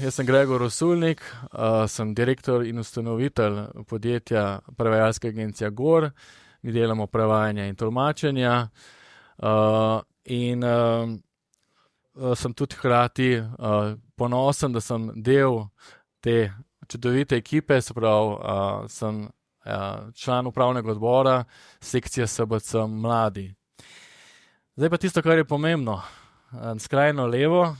Jaz sem Gregor Rosulnik, sem direktor in ustanovitelj podjetja prevajalske agencija GOR. Mi delamo prevajanja in tolmačenja sem tudi hkrati ponosen, da sem del te čudovite ekipe, se pravi, sem član upravnega odbora sekcije SBC Mladi. Zdaj pa tisto, kar je pomembno. Skrajno levo,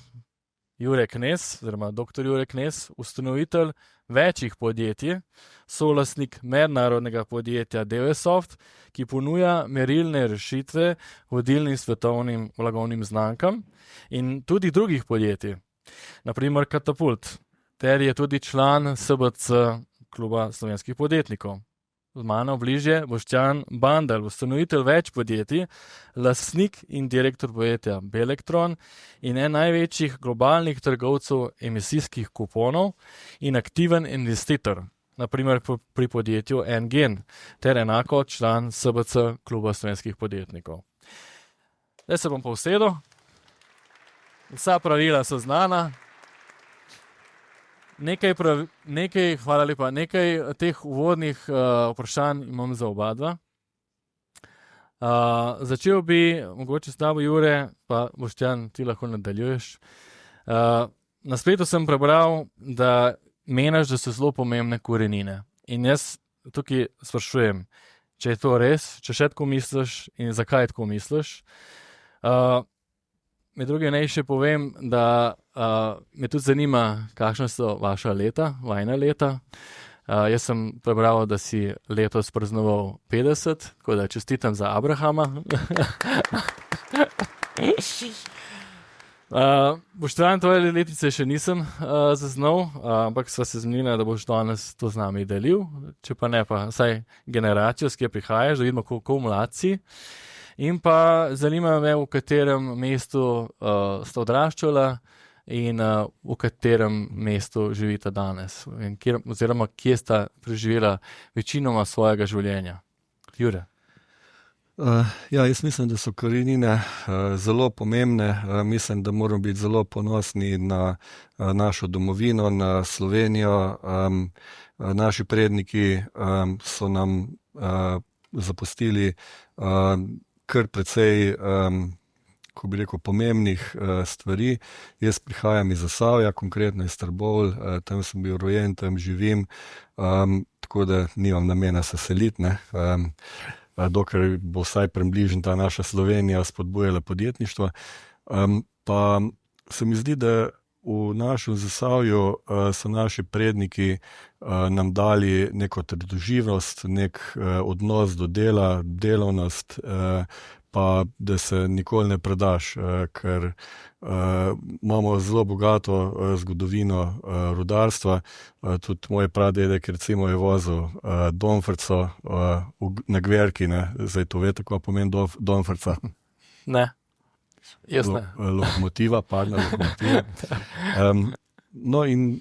Jure Knez, oziroma dr. Jure Knez, ustanovitelj večjih podjetij, solastnik mednarodnega podjetja DVSoft, ki ponuja merilne rešitve vodilnim svetovnim blagovnim znamkam in tudi drugih podjetij, na primer Katapult, ter je tudi član SBC kluba slovenskih podjetnikov. Z mano bližje Boštjan Bandelj, ustanovitelj več podjetij, lastnik in direktor podjetja Belektron in en največjih globalnih trgovcev emisijskih kuponov in aktiven investitor, na primer pri podjetju Engen, ter enako član SBC kluba slovenskih podjetnikov. Zdaj se bom pa usedel. Vsa pravila so znana. Hvala lepa, nekaj teh uvodnih vprašanj imam za oba dva. Začel bi mogoče s tabo, Jure, pa Boštjan, ti lahko nadaljuješ. Na spletu sem prebral, da meniš, da so zelo pomembne korenine. In jaz tukaj sprašujem, če je to res, če še tako misliš in zakaj tako misliš. Med drugim naj še povem, da me tudi zanima, kakšna so vaša leta, vajina leta. Jaz sem prebral, da si letos praznoval 50, tako da čestitam za Abrahama. Boštjan, tvoje letnice še nisem zaznal, ampak sva se zmenila, da boš danes to z nami delil. Če pa ne, pa vsaj generacijo, s kje prihajaš, da vidimo, kako mlad si. In pa zanima me, v katerem mestu sta odraščala in v katerem mestu živita danes. Oziroma, kje sta preživela večinoma svojega življenja. Jure. Jaz mislim, da so korenine zelo pomembne. Mislim, da moramo biti zelo ponosni na našo domovino, na Slovenijo. Naši predniki so nam zapustili kar precej, ko bi rekel, pomembnih stvari. Jaz prihajam iz Zasavja, konkretno iz Trbovlj, tam sem bil rojen, tam živim, tako da nimam namena se seliti, ne. Dokler bo vsaj približno ta naša Slovenija spodbujala podjetništvo. Pa se mi zdi, da v našem Zasavju so naši predniki nam dali neko trdoživnost, nek odnos do dela, delovnost, pa da se nikoli ne predaš, ker imamo zelo bogato zgodovino rudarstva. Tudi moj pradedek recimo je vozil Domfrco na Gverki, ne. Zdaj to veste, kaj pomeni Domfrca? Ne. Jasne. Lokomotiva, parna lokomotiva. No in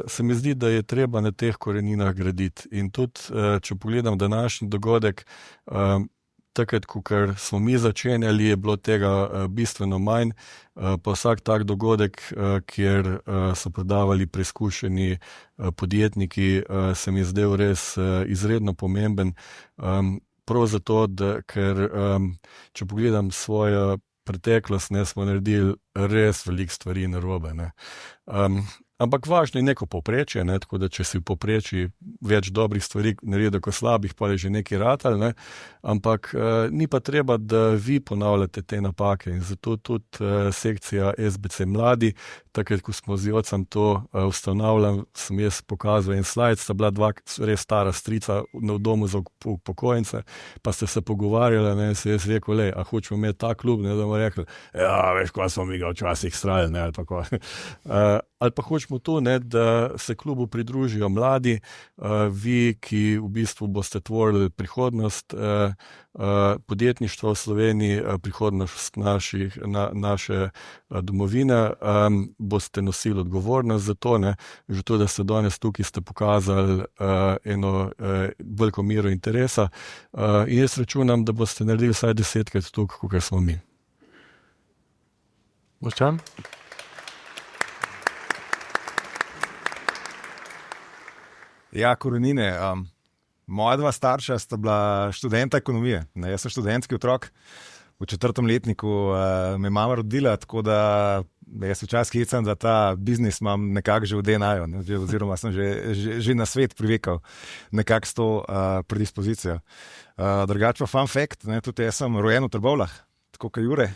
se mi zdi, da je treba na teh koreninah graditi. In tudi, če pogledam današnji dogodek, takrat, ko smo mi začenjali, je bilo tega bistveno manj, pa vsak tak dogodek, kjer so predavali preizkušeni podjetniki, se mi je zdel res izredno pomemben. Prav zato, ker če pogledam svojo preteklost, ne, smo naredili res veliko stvari narobe, ne. Ampak važno je neko povprečje, ne, tako da če si v povprečju več dobrih stvari naredil kot slabih, pa je že nekaj ratalo, ne. Ampak ni pa treba, da vi ponavljate te napake in zato tudi sekcija SBC Mladi, takrat, ko smo z Jocem to ustanavljali, sem jaz pokazal en slajd, sta bila dva res stara strica v domu za upokojence, pa ste se pogovarjali, ne, se jaz rekel, a hočemo imeti ta klub, ne, da bomo rekli, veš, ko smo mi ga včasih strali, ne, ali pa ko. Ali pa hočemo to, ne, da se klubu pridružijo mladi, vi, ki v bistvu boste tvorili prihodnost podjetništva v Sloveniji, prihodnost naše domovine, boste nosili odgovornost za to, ne, že to, da ste danes tukaj, ste pokazali eno veliko mero interesa in jaz računam, da boste naredili vsaj 10krat toliko, kakor smo mi. Boštjan? Ja, korenine. Moja dva starša sta bila študenta ekonomije. Ne, jaz sem študentski otrok. V 4. letniku me je mama rodila, tako da jaz včasih hecam, da ta biznis imam nekako že v DNA-ju, ne, oziroma sem že na svet privekal nekako s to predispozicijo. Drugače pa fun fact, ne, tudi jaz sem rojen v Trbovljah, tako kot Jure.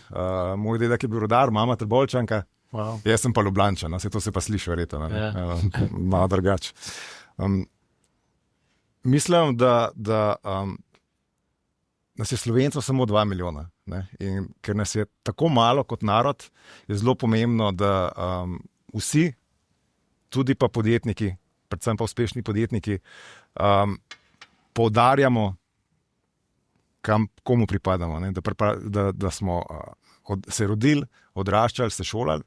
Moj dedek je bil rodar, mama Trbovljčanka, jaz sem pa Ljubljančan, to se pa sliši verjetno, malo drugače. Mislim, da nas je Slovencev samo 2 milijona. Ne? In ker nas je tako malo kot narod, je zelo pomembno, da vsi, tudi pa podjetniki, predvsem pa uspešni podjetniki, poudarjamo, komu pripadamo. Ne? Da smo se rodili, odraščali, se šolali,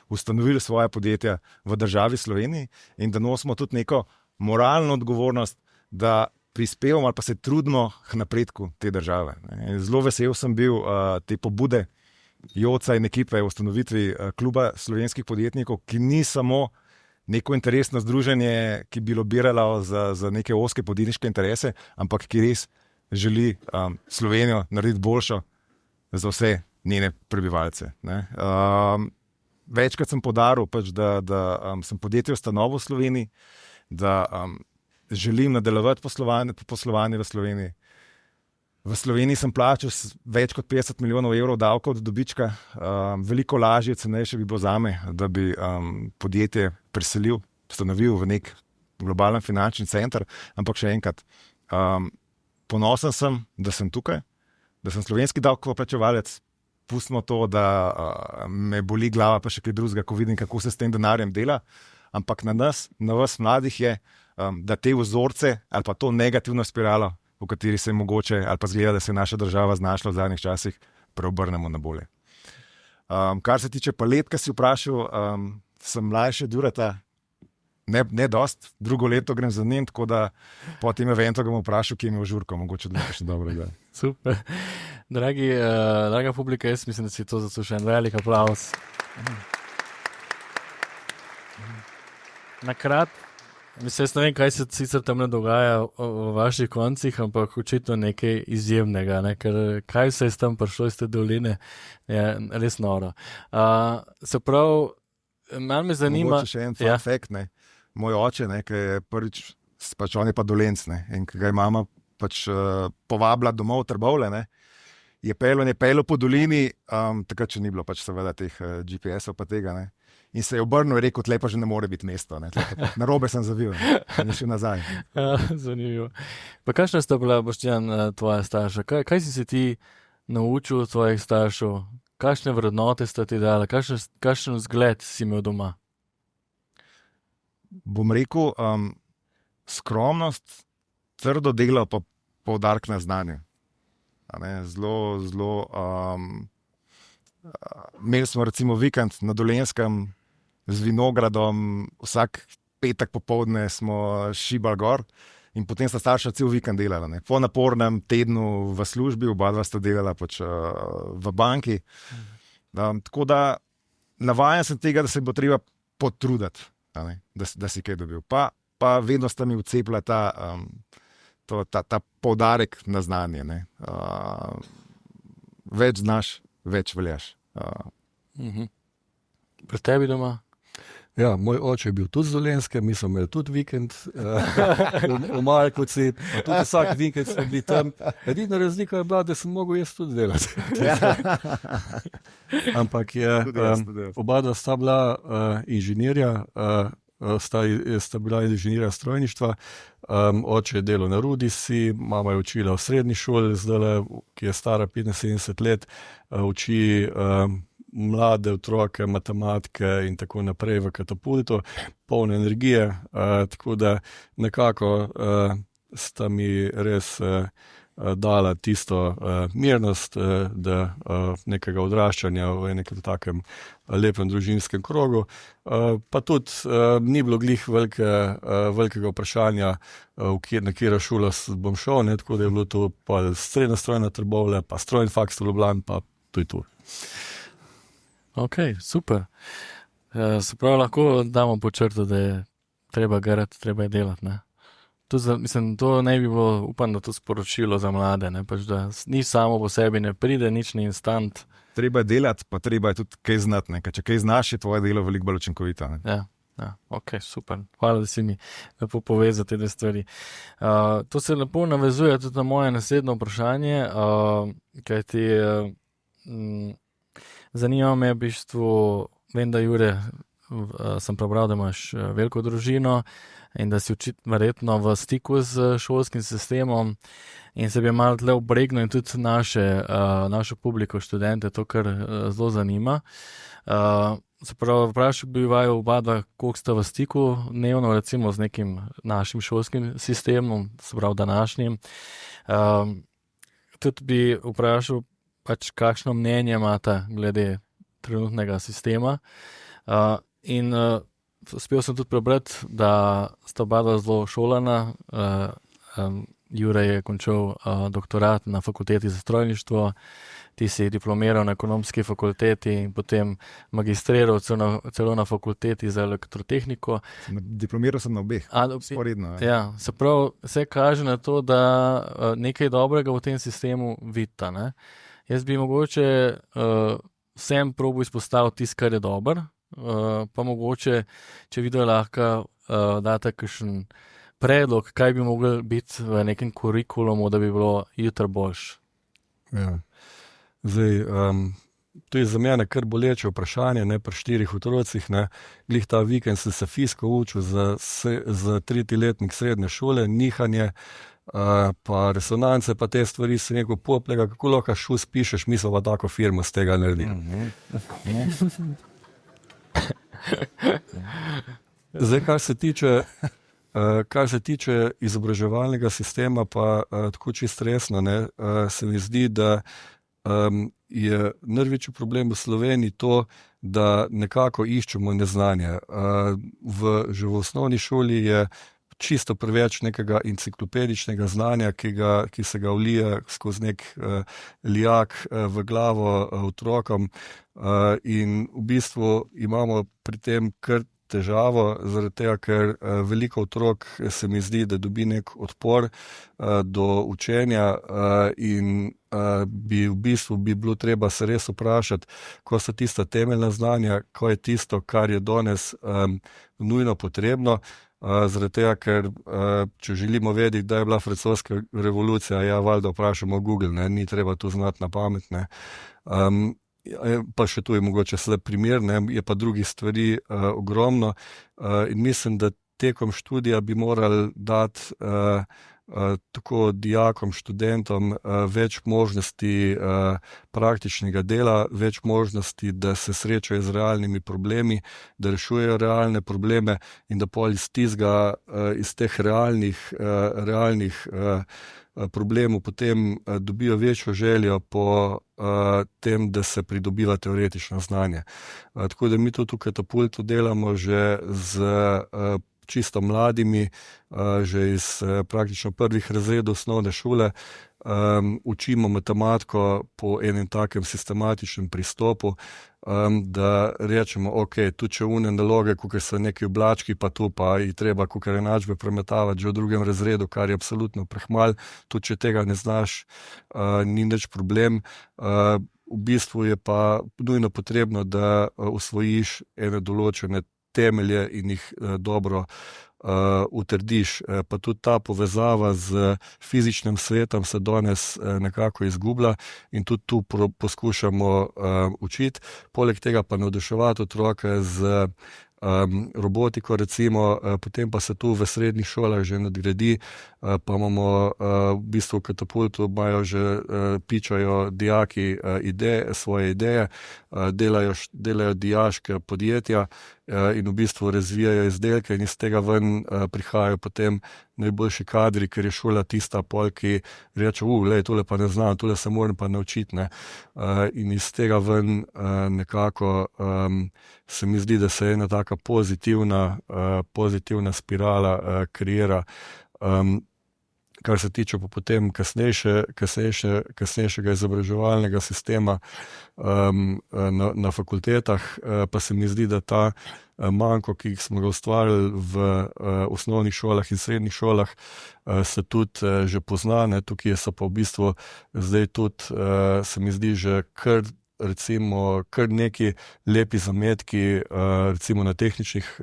ustanovili svoje podjetja v državi Sloveniji in da nosimo tudi neko moralno odgovornost, da prispevamo ali pa se trudimo k napredku te države. Zelo vesel sem bil te pobude Joca in ekipe v ustanovitvi kluba slovenskih podjetnikov, ki ni samo neko interesno združenje, ki bi lobiralo za neke ozke podjetniške interese, ampak ki res želi Slovenijo narediti boljšo za vse njene prebivalce. Večkrat sem poudaril, da sem podjetje ustanovil v Sloveniji, da želim nadaljevati poslovanje v Sloveniji. V Sloveniji sem plačal več kot 50 milijonov evrov davkov od dobička. Veliko lažje, cenejše bi bilo zame, da bi podjetje preselil, ustanovil v nek globalen finančni center. Ampak še enkrat, ponosen sem, da sem tukaj, da sem slovenski davkoplačevalec. Pustimo to, da me boli glava, pa še kaj drugega, ko vidim, kako se s tem denarjem dela. Ampak na nas mladih je, da te vzorce ali pa to negativno spiralo, v kateri se je mogoče ali pa zgleda, da se je naša država znašla v zadnjih časih, preobrnemo na bolje. Kar se tiče palet, ki si vprašal, sem mlajši od Jureta, ne dost, drugo leto grem za njim, tako da po tem eventu ga bom vprašal, kje mi je v žurko, mogoče da nekaj še dobrega. Super. Draga publika, jaz mislim, da si to zasluži en velik aplauz. Mislim, jaz ne vem, kaj se sicer tam ne dogaja v vaših koncih, ampak očitno nekaj izjemnega, ne? Ker kaj vse je tam prišlo iz te doline, je res noro. Se pravi, malo me zanima... Mogoče še en fun fact, ne? Moj oče, ne, ki je prvič, pač on je pa Dolenc, ne, in ki ga je mama pač povabila domov v Trbovlje, ne, je pelil po dolini, takrat, če ni bilo pač seveda teh GPS-ov pa tega, ne, in se je obrnil in rekel, tle pa že ne more biti mesto, ne, narobe sem zavil, ne, in šel nazaj. Zanimivo. Pa kakšna sta bila, Boštjan, tvoja starša? Kaj si se ti naučil od tvojih staršev? Kakšne vrednote sta ti dala? Kakšen vzgled si imel doma? Bom rekel, skromnost, trdo delo pa poudarek na znanju. Zelo, imeli smo recimo vikend na Dolenjskem z vinogradom, vsak petek popoldne smo šibali gor in potem sta starša cel vikend delala. Ne. Po napornem tednu v službi, oba dva sta delala pač v banki. Tako da navajen sem tega, da se bo treba potruditi. Da si kaj dobil. Pa vedno sta mi vcepila ta poudarek na znanje. Ne. Več znaš, več veljaš. Pri tebi doma? Ja, moj oče je bil tudi z Dolenjske, mi smo imeli tudi vikend v Markovci, tudi vsak vikend smo bili tam. Edina razlika je bila, da sem mogel jaz tudi delati. Ampak oba dva sta bila inženirja, sta bila inženirja strojništva, oče je delal na Rudisi, mama je učila v srednji šoli, zdaj, ki je stara 75 let, uči mlade otroke, matematike in tako naprej v katapultu, polne energije, tako da nekako sta mi res dala tisto mirnost, da nekega odraščanja v nekem takem lepem družinskem krogu. Pa tudi ni bilo glih velikega vprašanja, na katero šolo bom šel, ne, tako da je bilo to pa srednja strojna Trbovlje, pa strojni faks v Ljubljani, pa to je to. Ok, super. Se pravi, lahko damo po črto, da je treba garati, treba je delati, ne? To ne bi bilo, upam, da to sporočilo za mlade, ne, pač, da ni samo po sebi, ne pride, nič ni instant. Treba je delati, pa treba je tudi kaj znati, ne? Ker če kaj znaš, je tvoje delo veliko bolj učinkovito. Ja, ok, super. Hvala, da si mi lepo povezal te dve stvari. To se lepo navezuje tudi na moje naslednje vprašanje, kajti zanima me v bistvu, vem, da Jure, sem prebral, da imaš veliko družino in da si verjetno v stiku z šolskim sistemom in se bi malo tle obregnil in tudi našo publiko, študente, to kar zelo zanima. Se pravi, vprašal bi vaju oba dva, koliko sta v stiku dnevno, recimo z nekim našim šolskim sistemom, se pravi današnjim. Tudi bi vprašal, pač kakšno mnenje imata glede trenutnega sistema. In uspel sem tudi prebrati, da sta oba dva zelo šolana. Jure je končal doktorat na fakulteti za strojništvo, ti si diplomiral na ekonomski fakulteti in potem magistriral celo na fakulteti za elektrotehniko. Diplomiral sem na obeh, sporedno. Ja, se pravi, vse kaže na to, da nekaj dobrega v tem sistemu vidita, ne? Jaz bi mogoče vsem probil izpostaviti tisto, kar je dober, pa mogoče, če vidva lahko date kakšen predlog, kaj bi mogel biti v nekem kurikulumu, da bi bilo jutri boljše. Ja. Zdaj, to je za mene kar boleče vprašanje, ne, pri 4 otrocih, ne. Glih ta vikend sem se fiziko učil za 3. letnik srednje šole, nihanje, pa resonance, pa te stvari, sem rekel, poplega, kako lahko šus pišeš, mi smo pa tako firmo z tega naredili. Zdaj, kar se tiče izobraževalnega sistema, pa tako čisto resno, ne, se mi zdi, da je največji problem v Sloveniji to, da nekako iščemo neznanje. Že v osnovni šoli je čisto preveč nekega enciklopedičnega znanja, ki se ga vlije skozi nek lijak v glavo otrokom, in v bistvu imamo pri tem kar težavo, zaradi tega, ker veliko otrok se mi zdi, da dobi nek odpor do učenja in bi v bistvu bilo treba se res vprašati, ko so tista temeljna znanja, ko je tisto, kar je danes nujno potrebno, zaradi tega, ker če želimo vedeti, da je bila francoska revolucija, ja, valjda vprašamo Google, ne, ni treba to znati na pamet, ne. Pa še tu je mogoče slab primer, ne, je pa drugih stvari ogromno, in mislim, da tekom študija bi morali dati tako dijakom, študentom več možnosti praktičnega dela, več možnosti, da se srečajo z realnimi problemi, da rešujejo realne probleme in da pol iz teh realnih problemov potem dobijo večjo željo po tem, da se pridobiva teoretično znanje. Tako da mi to tukaj Katapultu delamo že z čisto mladimi, že iz praktično prvih razredov osnovne šole, učimo matematiko po enem takem sistematičnem pristopu, da rečemo, ok, tu če une naloge, kakor so neki oblački, pa tu pa je treba kakor enačbe premetavati že v 2. razredu, kar je absolutno prehmal, tudi če tega ne znaš, ni nič problem. V bistvu je pa nujno potrebno, da usvojiš ene določene temelje in jih dobro utrdiš. Pa tudi ta povezava z fizičnim svetom se danes nekako izgublja in tudi tu poskušamo učiti. Poleg tega pa navduševati otroke z robotiko recimo, potem pa se tu v srednjih šolah že nadgradi, pa imamo v bistvu v Katapultu imajo že, pičajo dijaki svoje ideje, delajo dijaške podjetja in v bistvu razvijajo izdelke in iz tega ven prihajajo potem najboljši kadri, ker je šola tista pol, ki reče, lej, tole pa ne znam, tole se moram pa naučiti, ne. In iz tega ven nekako se mi zdi, da se ena taka pozitivna spirala kreira. kar se tiče pa potem kasnejšega izobraževalnega sistema na fakultetah, pa se mi zdi, da ta manko, ki smo ga ustvarili v osnovnih šolah in srednjih šolah, se tudi že pozna, ne, tukaj so pa v bistvu zdaj tudi, se mi zdi, že kar neki lepi zametki, recimo na tehničnih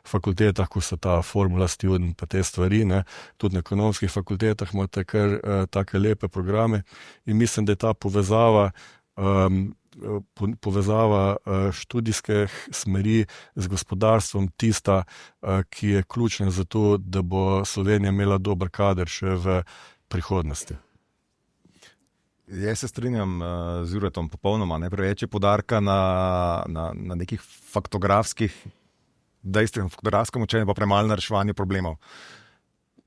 fakultetah, ko so ta formula student pa te stvari, ne, tudi na ekonomskih fakultetah imate kar take lepe programe in mislim, da je ta povezava študijskih smeri z gospodarstvom tista, ki je ključna za to, da bo Slovenija imela dober kader še v prihodnosti. Jaz se strinjam z Juretom popolnoma, ne preveč je poudarka na nekih faktografskih dejstvih, faktografskem učenju, pa premalo na reševanju problemov.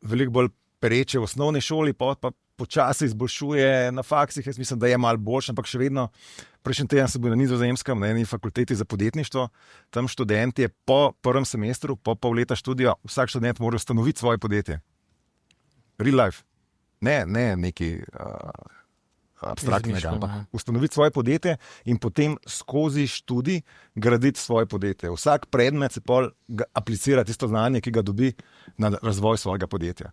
Veliko bolj pereče v osnovni šoli, pa počasi izboljšuje na faksih, jaz mislim, da je malo boljše, ampak še vedno, prejšnji teden sem bil na Nizozemskem, na eni fakulteti za podjetništvo, tam študentje po prvem semestru, po pol leta študija, vsak študent mora ustanoviti svoje podjetje. Real life. Ne neki abstraktnega, ampak ustanoviti svoje podjetje in potem skozi študij graditi svoje podjetje. Vsak predmet se pol aplicira tisto znanje, ki ga dobi na razvoj svojega podjetja.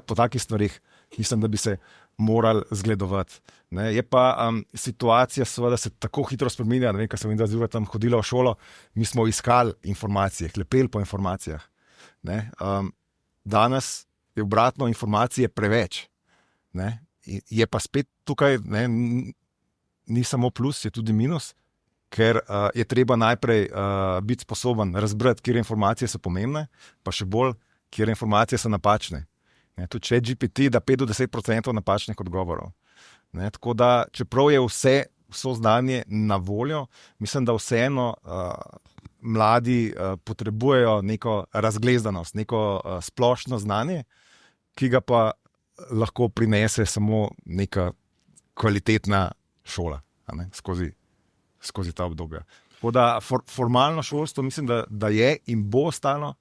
Po takih stvarih mislim, da bi se morali zgledovati. Je pa situacija seveda se tako hitro spreminja, ne vem, kaj sem videla, zdaj tam hodila v šolo, mi smo iskali informacije, hlepeli po informacijah. Danes je obratno, informacije preveč. Je pa spet tukaj, ni samo plus, je tudi minus, ker je treba najprej biti sposoben razbrati, kje informacije so pomembne, pa še bolj, kje informacije so napačne. Tudi ChatGPT da 5-10% napačnih odgovorov. Tako da, čeprav je vso znanje na voljo, mislim, da vseeno mladi potrebujejo neko razglezdanost, neko splošno znanje, ki ga pa lahko prinese samo neka kvalitetna šola skozi ta obdobja. Tako da formalno šolstvo mislim, da je in bo ostalo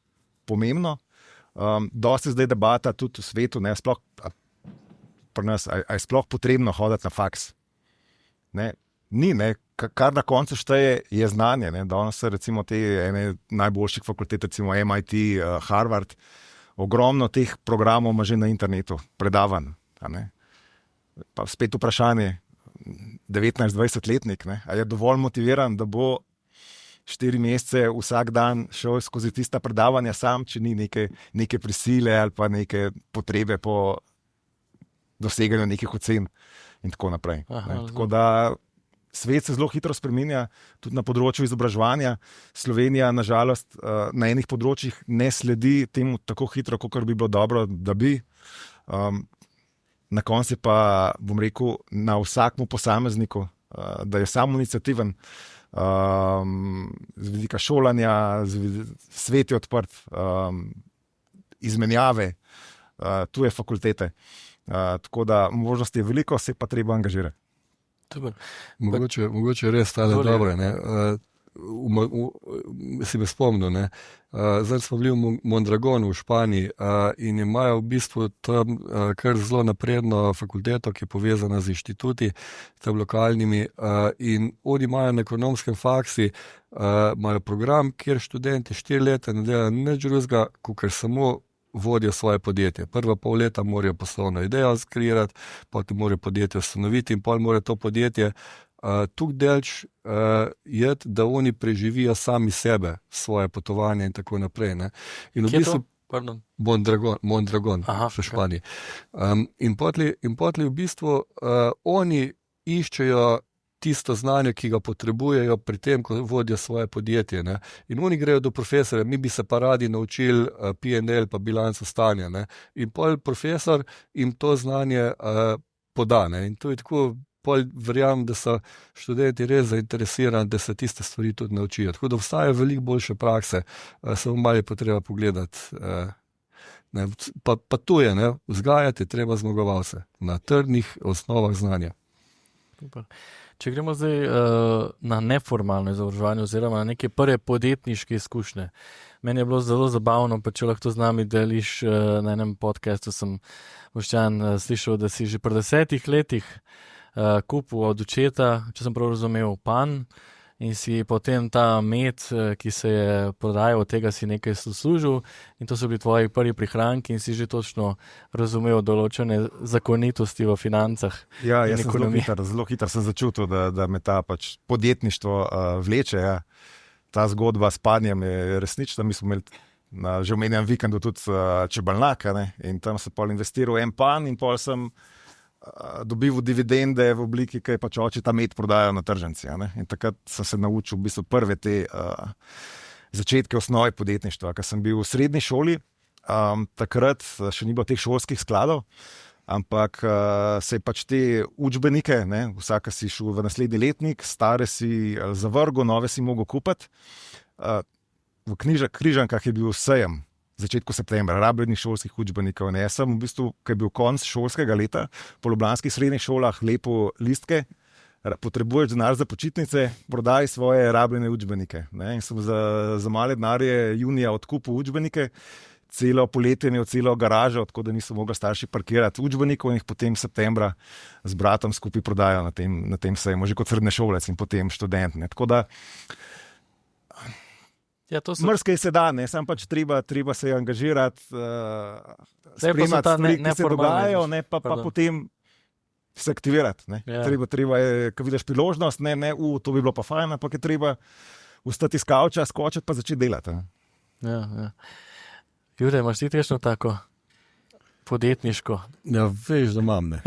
pomembno. Dosti zdaj debata tudi v svetu, sploh pri nas, a je sploh potrebno hoditi na faks. Ni, kar na koncu šteje je znanje. Danes so recimo te ene najboljših fakultet, recimo MIT, Harvard, ogromno teh programov ima že na internetu, predavanj. Pa spet vprašanje, 19-20-letnik, a je dovolj motiviran, da bo 4 mesece vsak dan šel skozi tista predavanja sam, če ni neke prisile ali pa neke potrebe po doseganju nekih ocen in tako naprej. Tako da svet se zelo hitro spreminja, tudi na področju izobraževanja. Slovenija, nažalost, na enih področjih ne sledi temu tako hitro, kot bi bilo dobro, da bi. Na koncu pa, bom rekel, na vsakmu posamezniku, da je samoiniciativen, z vidika šolanja, svet je odprt, izmenjave, tuje fakultete. Tako da možnosti je veliko, se pa treba angažirati. Mogoče res stane dobro. Si me spomnil, zdaj smo bili v Mondragonu v Španiji in imajo v bistvu tam kar zelo napredno fakulteto, ki je povezana z inštituti, tam lokalnimi, in oni imajo na ekonomskem faksi, imajo program, kjer študenti 4 leta ne delajo nič drugega, kakor samo vodijo svoje podjetje. Prva pol leta morajo poslovno idejo skreirati, potem morajo podjetje ustanoviti in pol morajo to podjetje tukaj delč jeti, da oni preživijo sami sebe, svoje potovanje in tako naprej. In v bistvu, Mondragon v Španiji. In potli v bistvu oni iščejo tisto znanje, ki ga potrebujejo pri tem, ko vodijo svoje podjetje. In oni grejo do profesorja, mi bi se pa radi naučili P&L pa bilanco stanja. In pol profesor jim to znanje poda. In to je tako, pol verjamem, da so študenti res zainteresirani, da se tiste stvari tudi naučijo. Tako da obstajajo veliko boljše prakse, samo malo je potreba pogledati. Pa tu je, vzgajati treba zmagovalce na trdnih osnovah znanja. Če gremo zdaj na neformalno izobraževanje oziroma na neke prve podjetniške izkušnje. Meni je bilo zelo zabavno, pa če lahko z nami deliš na enem podcastu, sem Boštjan slišal, da si že pri 10 letih kupil od očeta, če sem prav razumel, pan, in si potem ta med, ki se je prodajal, od tega si nekaj služil in to so bili tvoji prvi prihranki in si že točno razumel določene zakonitosti v financah. Ja, jaz sem zelo hitro sem začutil, da me ta pač podjetništvo vleče. Ja. Ta zgodba s panjem je resnična. Mi smo imeli na že omenjenem vikendu tudi čebelnjaka, ne, in tam sem pol investiral en pan in pol sem dobival dividende v obliki, ki je pač oči ta med prodajajo na tržnici. In takrat sem se naučil v bistvu prve te začetke osnove podjetništva. Ker sem bil v srednji šoli, takrat še ni bilo teh šolskih skladov, ampak se je pač te učbenike, ne, vsaka si šel v naslednji letnik, stare si zavrgel, nove si mogel kupiti. V Križankah je bil sejem začetku septembra, rabljenih šolskih učbenikov. Jaz sem v bistvu, ko je bil konc šolskega leta, po ljubljanskih srednjih šolah lepo listke, potrebuješ denar za počitnice, prodaj svoje rabljene učbenike. In sem za male denarje junija odkupil učbenike, celo poletje imel celo garažo, tako da niso mogli starši parkirati učbenikov in jih potem septembra z bratom skupaj prodajo na tem sejmu, že kot srednješolec in potem študent. Tako da ja, mrskej se da, ne, sam pač treba se angažirati, spremljati stvari, ki se dogajajo, ne, pa potem se aktivirati. Ne. Ja. Treba je, ko vidiš priložnost, to bi bilo pa fajn, ampak je treba vstati iz kavča, skočiti pa začeti delati. Ja. Jure, imaš ti tešno tako podjetniško? Ja, veš, da imam, ne.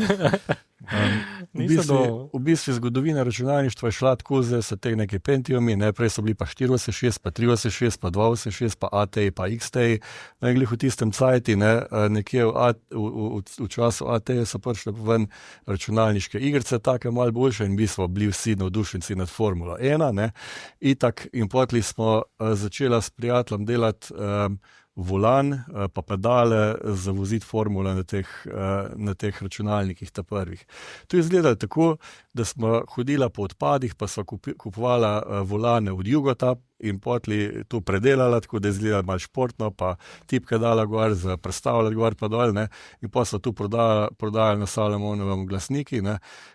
V bistvu zgodovina računalništva je šla tako, zdaj so te neke Pentiumi, prej so bili pa 486, pa 386, pa 286, pa ATI, pa XTI. Glih v tistem cajti, nekje v času ATI so prišle ven računalniške igrice, take malo boljše in v bistvu bili vsi navdušenci nad Formula 1. In potli smo začela s prijateljem delati volan, pa pedale za voziti formule na teh računalnikih, ta prvih. To je izgledalo tako, da smo hodila po odpadih, pa so kupovala volane od Jugotap in potli to predelala, tako da je izgledalo malo športno, pa tipke dala gor, prestavljala gor pa dol, in pa so to prodajali na Salomonovem glasniki,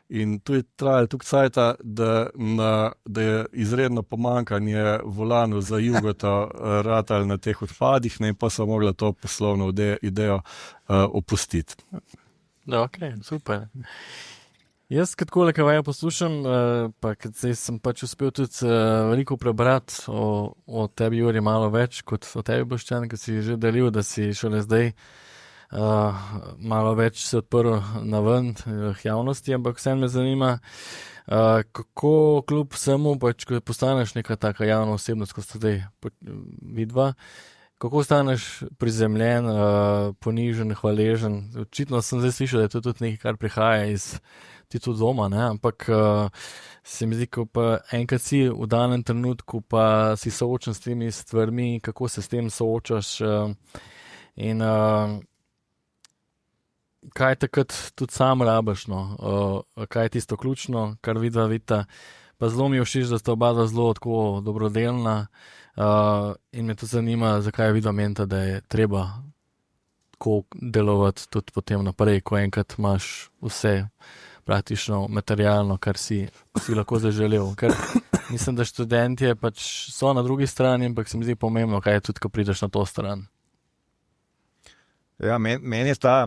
in to je trajalo toliko cajta, da je izredno pomankanje volanov za Jugoto ratali na teh odpadih, in pa so mogla to poslovno idejo opustiti. Ok, super. Jaz, kad takole kaj poslušam, pa kad sem pač uspel tudi veliko prebrati o tebi, Juri, malo več kot o tebi, Boštjan, ki si že delil, da si šele zdaj malo več se odprl na ven javnosti, ampak vsem me zanima, kako kljub vsemu, pač, ko postaneš neka taka javna osebnost, kot ste zdaj vidva, kako ostaneš prizemljen, ponižen, hvaležen. Očitno sem zdaj slišal, da je to tudi nekaj, kar prihaja iz tudi doma, ampak se mi zdi, ko pa enkrat si v danem trenutku, pa si soočen s temi stvarmi, kako se s tem soočaš in kaj takrat tudi sam rabiš, kaj je tisto ključno, kar vidita, pa zelo mi všeč, da sta oba zelo tako dobrodelna in me tudi zanima, zakaj vidva menita, da je treba tako delovati tudi potem naprej, ko enkrat imaš vse praktično materialno, kar si lahko zaželel. Ker mislim, da študentje pač so na drugi strani, ampak se mi zdi pomembno, kaj je tudi, ko prideš na to stran. Ja, meni je ta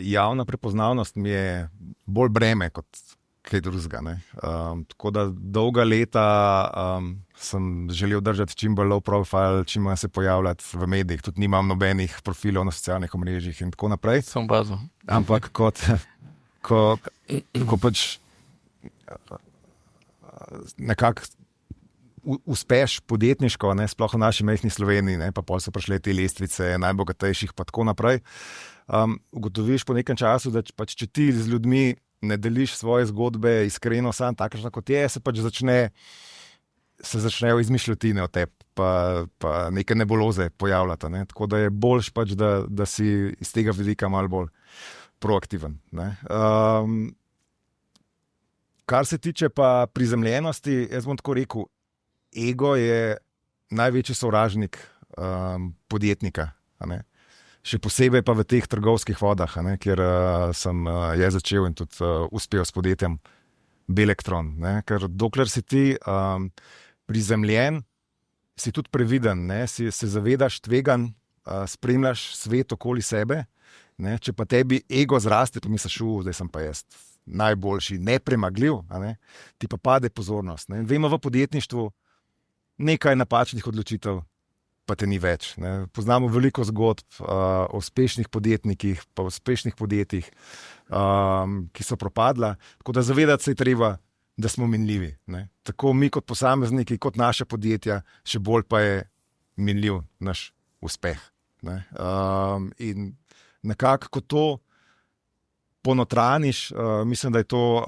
javna prepoznavnost mi je bolj breme kot kaj drugega. Tako da dolga leta sem želel držati čim bolj low profile, čim manj se pojavljati v medijih. Tudi nimam nobenih profilov na socialnih omrežjih in tako naprej. Sem bazo. Ampak ko pač nekako uspeš podjetniško, sploh v naši majhni Sloveniji, pa pol so prišle te lestvice najbogatejših pa tako naprej, ugotoviš po nekem času, da pač, če ti z ljudmi ne deliš svoje zgodbe iskreno, sam takšna kot je, se pač začnejo izmišljotine o tebi, pa neke nebuloze pojavljata. Tako da je boljš pač, da si iz tega vidika malo bolj proaktiven. Kar se tiče pa prizemljenosti, jaz bom tako rekel, ego je največji sovražnik podjetnika. Še posebej pa v teh trgovskih vodah, kjer sem jaz začel in tudi uspel s podjetjem Belektron. Ker dokler si ti prizemljen, si tudi previden, se zavedaš tveganj, spremljaš svet okoli sebe. Če pa tebi ego zraste, pa misliš, zdaj sem pa jaz najboljši, nepremagljiv, ti pa pade pozornost. Vemo v podjetništvu nekaj napačnih odločitev, pa te ni več. Poznamo veliko zgodb o uspešnih podjetnikih, pa o uspešnih podjetjih, ki so propadla. Tako da zavedati se je treba, da smo minljivi. Tako mi kot posamezniki, kot naše podjetja, še bolj pa je minljiv naš uspeh. In nekako, ko to ponotraniš, mislim, da je to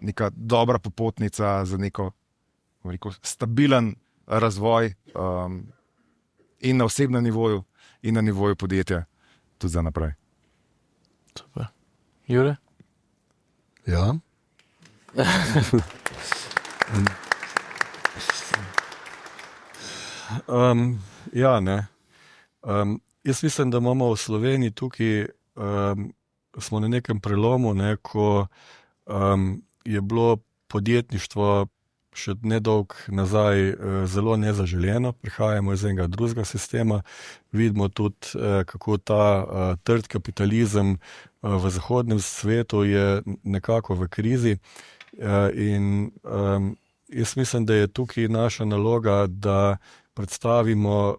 neka dobra popotnica za neko stabilen razvoj in na osebnem nivoju, in na nivoju podjetja, tudi za naprej. Super. Jure? Ja. Ja, ne. Jaz mislim, da imamo v Sloveniji tukaj, smo na nekem prelomu, ko je bilo podjetništvo še nedolg nazaj zelo nezaželeno, prihajamo iz enega drugega sistema, vidimo tudi, kako ta trd kapitalizem v zahodnem svetu je nekako v krizi in jaz mislim, da je tukaj naša naloga, da predstavimo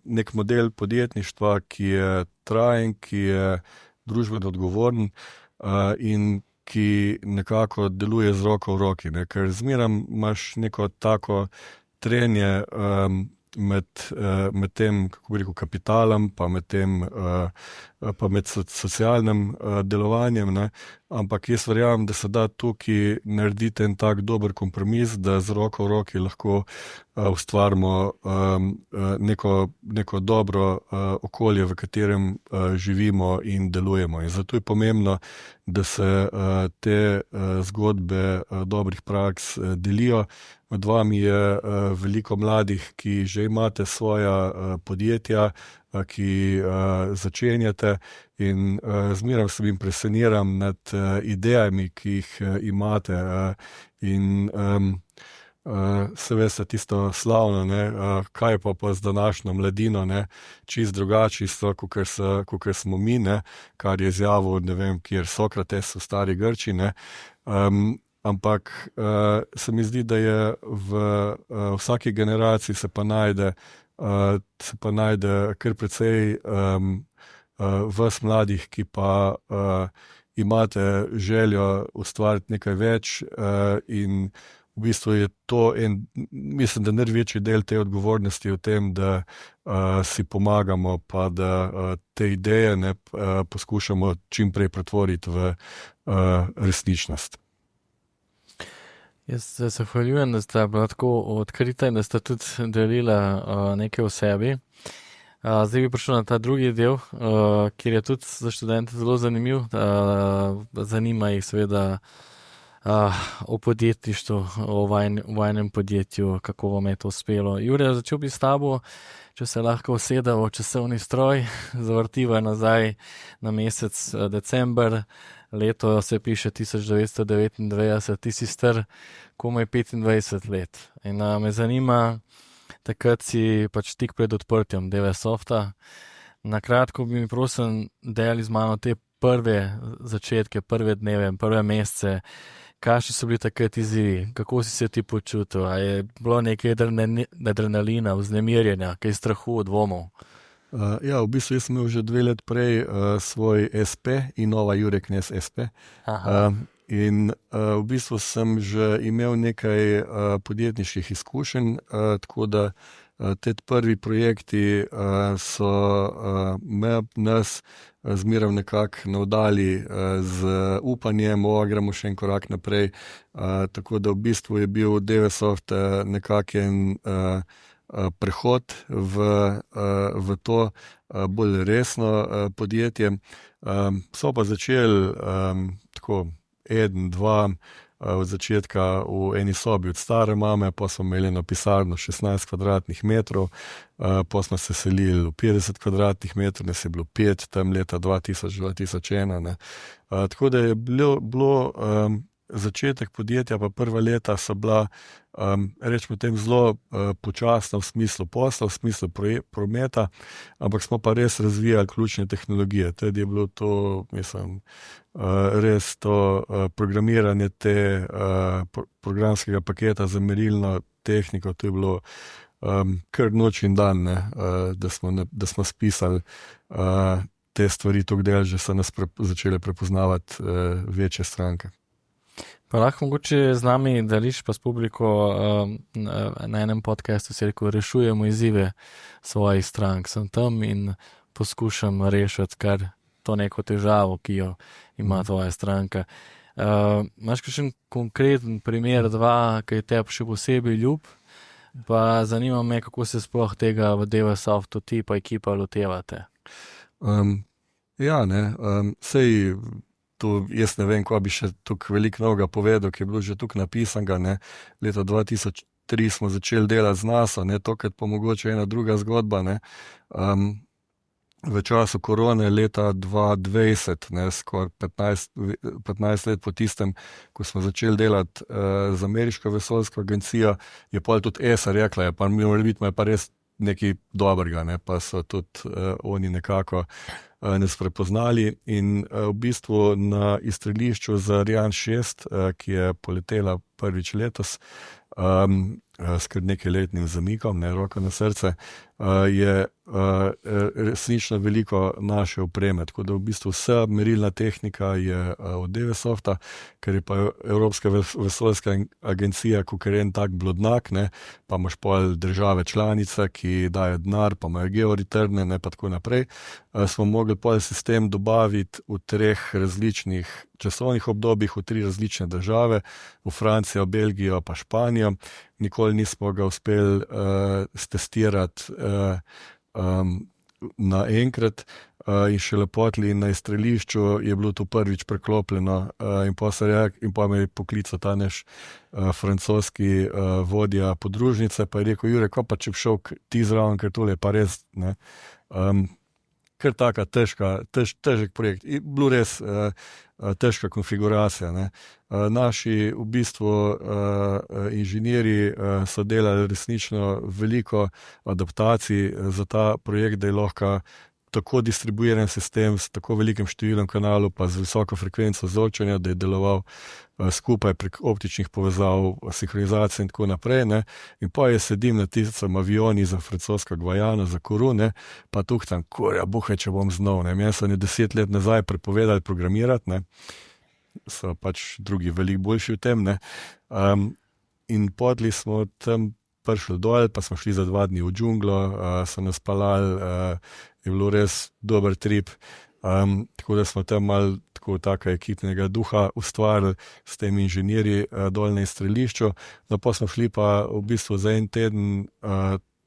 nek model podjetništva, ki je trajen, ki je družbeno odgovoren in ki nekako deluje z roko v roki, ker zmeraj imaš neko tako trenje med tem, kako bi rekel, kapitalom, pa med socialnim delovanjem, ampak jaz verjamem, da se da tukaj narediti en tak dober kompromis, da z roko v roki lahko ustvarimo neko dobro okolje, v katerem živimo in delujemo. In zato je pomembno, da se te zgodbe dobrih praks delijo. Med vami je veliko mladih, ki že imate svoja podjetja, ki začenjate in zmeraj se impresioniram nad idejami, ki jih imate in se veste tisto slavno, kaj pa z današnjo mladino, čist drugače so, kakor smo mi, kar je izjavil, ne vem, kjer Sokrates v stari Grčiji, ampak se mi zdi, da je v vsaki generaciji se pa najde kar precej vas mladih, ki pa imate željo ustvariti nekaj več in v bistvu je to mislim, da največji del te odgovornosti v tem, da si pomagamo, pa da te ideje poskušamo čim prej pretvoriti v resničnost. Jaz se zahvaljujem, da sta bila tako odkrita in da sta tudi delila nekaj o sebi. Zdaj bi prišel na ta drugi del, kjer je tudi za študente zelo zanimiv. Zanima jih seveda o podjetništvu, o vajnem podjetju, kako vam je to uspelo. Jure, začel bi s tabo, če se lahko usede v časovni stroj, zavrtiva nazaj na mesec december, leto se piše 1929, ti si star komaj 25 let. In me zanima, takrat si pač tik pred odprtjem DVSofta. Na kratko bi mi prosim delali z mano te prve začetke, prve dneve, prve mesece. Kakšni so bili takrat izzivi? Kako si se ti počutil? A je bilo nekaj adrenalina, vznemirjenja, kaj strahu, dvomov? Ja, v bistvu jaz sem imel že 2 let prej svoj SP, Innova Jure Knez SP. In v bistvu sem že imel nekaj podjetniških izkušenj, tako da te prvi projekti so nas zmeraj nekako navdali z upanjem, gremo še en korak naprej. Tako da v bistvu je bil DVSoft nekakšen prehod v to bolj resno podjetje. So pa začeli tako 1, 2 od začetka v eni sobi od stare mame, pa smo imeli eno pisarno 16 kvadratnih metrov, pa smo se selili v 50 kvadratnih metrov, nas je bilo 5 tam leta 2000-2001. Tako da je bilo začetek podjetja, pa prva leta so bila, rečemo tem, zelo počasna v smislu posla, v smislu prometa, ampak smo pa res razvijali ključne tehnologije. Tudi je bilo to, mislim, res to programiranje te programskega paketa za merilno tehniko, to je bilo kar noč in dan, ne, da smo spisali te stvari, tako del, že so nas začele prepoznavati večje stranke. Pa lahko mogoče z nami deliš pa s publiko na enem podcastu, si rekel, rešujemo izzive svojih strank. Sem tam in poskušam rešiti kar to neko težavo, ki jo ima tvoja stranka. Imaš kakšen konkreten primer, dva, ki je tebi še posebej ljub? Pa zanima me, kako se sploh tega v Devasoftu ti pa ekipa lotevate. Ja, ne, sej tu jaz ne vem, ko bi še tukaj veliko novega povedal, ki je bilo že tukaj napisanega, ne. Leta 2003 smo začeli delati z NASA, ne, tokrat pa mogoče ena druga zgodba, ne. V času korone leta 2020, ne, skoraj 15 let po tistem, ko smo začeli delati z ameriško vesoljsko agencijo, je pol tudi ESA rekla, pa morebiti ima pa res nekaj dobrega, ne, pa so tudi oni nekako nas prepoznali in v bistvu na izstrelišču za Ariane 6, ki je poletela prvič letos, s kar nekaj letnim zamikom, ne, roko na srce, je resnično veliko naše opreme, tako da v bistvu vsa merilna tehnika je od Devasofta, ker je pa Evropska vesoljska agencija kakor en tak blodnak, ne, pa imaš pol države članice, ki dajo denar, pa imajo georeterne, ne, pa tako naprej, smo mogli pol sistem dobaviti v 3 različnih časovnih obdobjih, v 3 različne države, v Francijo, Belgijo pa Španijo. Nikoli nismo ga uspeli stestirati naenkrat in še lepotli na izstrelišču je bilo to prvič preklopljeno in pa me je poklical ta naš francoski vodja podružnice, pa je rekel, Jure, ko pa če bi šel ti zraven, ker tole je pa res, ne, kar taka težek projekt. Je bilo res težka konfiguracija, ne. Naši v bistvu inženirji so delali resnično veliko adaptacij za ta projekt, da je lahko tako distribuiran sistem s tako velikim številom kanalov pa z visoko frekvenco zvočanja, da je deloval skupaj prek optičnih povezav, sinhronizacije in tako naprej, ne. In pa je sedim na tistem avioni za francosko Gvajano, za Kourou, ne, pa tuhtam, kurja, buhe, če bom znal, ne. Meni so 10 let nazaj prepovedali programirati, ne. So pač drugi veliko boljši v tem, ne. In podli smo tam prišli dol, pa smo šli za 2 dni v džunglo, so nas pelali, je bilo res dober trip, tako da smo tam malo taka ekipnega duha ustvarili s temi inženirji dol na izstrelišču. No, pa smo šli pa v bistvu za en teden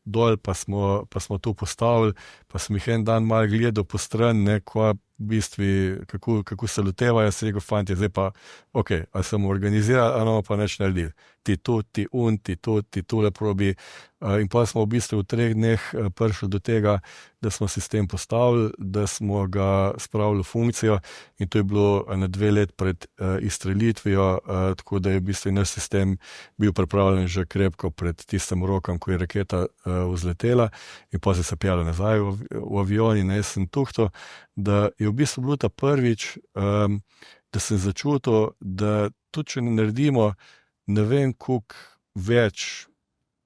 dol, pa smo to postavili, pa sem jih en dan malo gledal po stran, ne, ko v bistvu, kako se lotevajo, se rekel, fantje, zdaj pa, ok, ali sem organiziral, ali pa neč naredili. Ti to, ti un, ti to, ti tole probi. In pa smo v bistvu v 3 dneh prišli do tega, da smo sistem postavili, da smo ga spravili v funkcijo in to je bilo na 2 let pred izstrelitvijo, tako da je v bistvu naš sistem bil pripravljen že krepko pred tistim rokom, ko je raketa vzletela in pa se pjala nazaj v avion in jaz sem tuhto, da je v bistvu bilo ta prvič, da sem začutil, da tudi če ne naredimo ne vem koliko več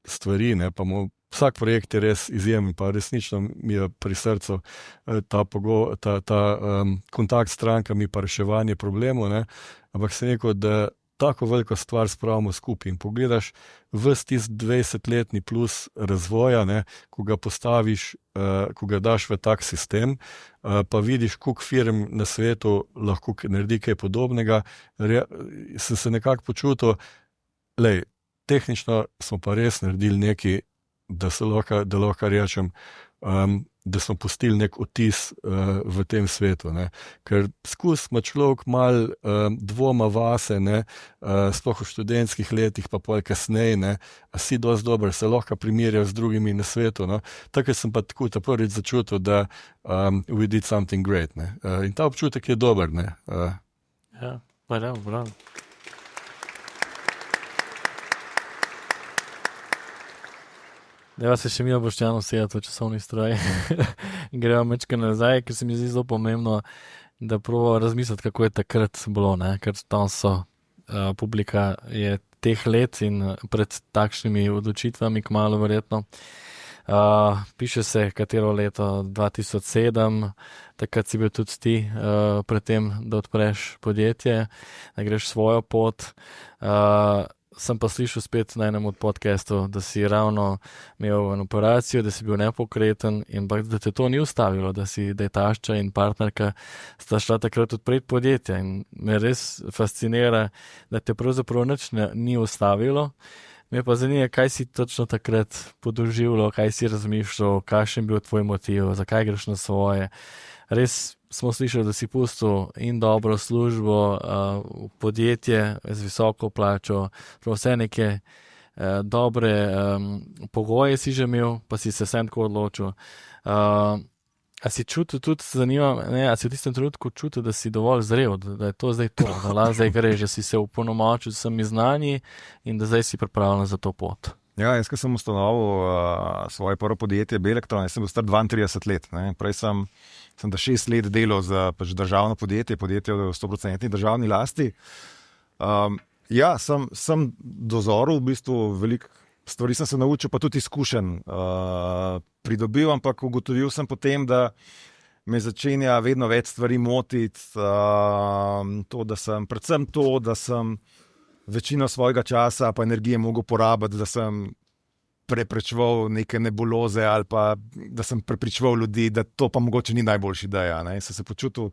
stvari, ne, pa vsak projekt je res izjemen, pa resnično mi je pri srcu ta kontakt s strankami pa reševanje problemov, ne, ampak sem rekel, da tako veliko stvar spravimo skupaj in pogledaš ves tisti 20-letni plus razvoja, ne, ko ga postaviš, ko ga daš v tak sistem, pa vidiš, koliko firm na svetu lahko naredi kaj podobnega, sem se nekako počutil, lej, tehnično smo pa res naredili nekaj, da lahko rečem, da smo pustili nek vtis v tem svetu. Ne. Ker ima človek malo dvoma vase, ne, sploh v študentskih letih, pa pol kasneje, ne, a si dosti dober, se lahko primerjal z drugimi na svetu. No. Tako sem pa tako ta prvič začutil, da we did something great. Ne. In ta občutek je dober. Ne. Ja, bravo. Deva se še mi Boštjanu sejati v časovni stroj in greva mečka nazaj, ker se mi zdi zelo pomembno, da proba razmisliti, kako je takrat bilo, ne? Ker tam so publika je teh let in pred takšnimi odločitvami kmalu verjetno. Piše se, katero leto, 2007, takrat si bil tudi ti pred tem, da odpreš podjetje, da greš svojo pot. Sem pa slišal spet na enem od podcastov, da si ravno imel eno operacijo, da si bil nepokreten in da te to ni ustavilo, da je tašča in partnerka sta šla takrat odpreti podjetje. In me res fascinira, da te pravzaprav nič ni ustavilo. Me pa zanima, kaj si točno takrat podoživljal, kaj si razmišljal, kakšen je bil tvoj motiv, zakaj greš na svoje. Res smo slišali, da si pustil in dobro službo, podjetje z visoko plačo, vse neke dobre pogoje si že imel, pa si se sem tako odločil. A si čutil tudi, a si v tistem trenutku čutil, da si dovolj zrel, da je to zdaj to, da lahko zdaj greš, da si se opolnomočil z vsemi znanji in da zdaj si pripravljen za to pot? Ja, jaz, ko sem ustanovil svoje prvo podjetje Belektron, sem bil star 32 let. Ne. Prej sem da 6 let delal za državno podjetje v 100% državni lasti. Ja, sem dozoril v bistvu veliko stvari, sem se naučil, pa tudi izkušenj pridobil, ampak ugotovil sem potem, da me začenja vedno več stvari motiti. Predvsem to, da sem večino svojega časa pa energije mogel porabiti, da sem preprečeval neke nebuloze ali pa da sem prepričeval ljudi, da to pa mogoče ni najboljša ideja. Sem se počutil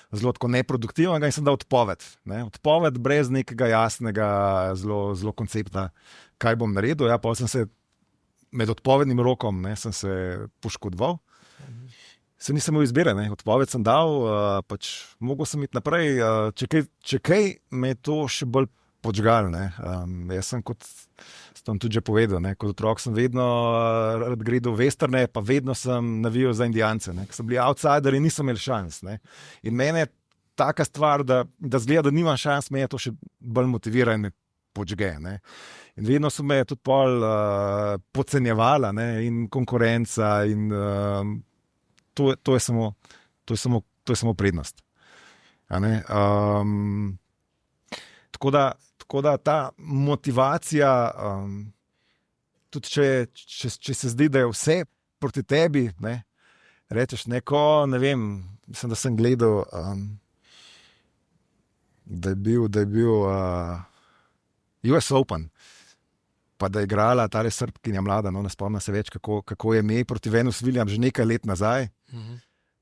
zelo neproduktivnega in sem dal odpoved. Odpoved brez nekega jasnega zelo koncepta, kaj bom naredil. Ja, pa sem se med odpovednim rokom sem se poškodoval. Se nisem imel izbire, odpoved sem dal, mogel sem iti naprej. Če kaj, me je to še bolj podžgal. Jaz sem, kot sem tudi že povedal, kot otrok sem vedno rad gledal westerne, pa vedno sem navijal za Indijance. Ko so bili outsideri, nisem imel šans. In mene taka stvar, da zgleda, da nimam šans, me je to še bolj motivira in me podžge. In vedno so me tudi podcenjevala in konkurenca in to je samo prednost. Tako da ta motivacija, tudi če se zdi, da je vse proti tebi, rečeš neko, ne vem, mislim, da sem gledal, da je bil US Open, pa da je igrala tale Srbkinja mlada, ne spomnim se več, kako je ime proti Venus Williams že nekaj let nazaj.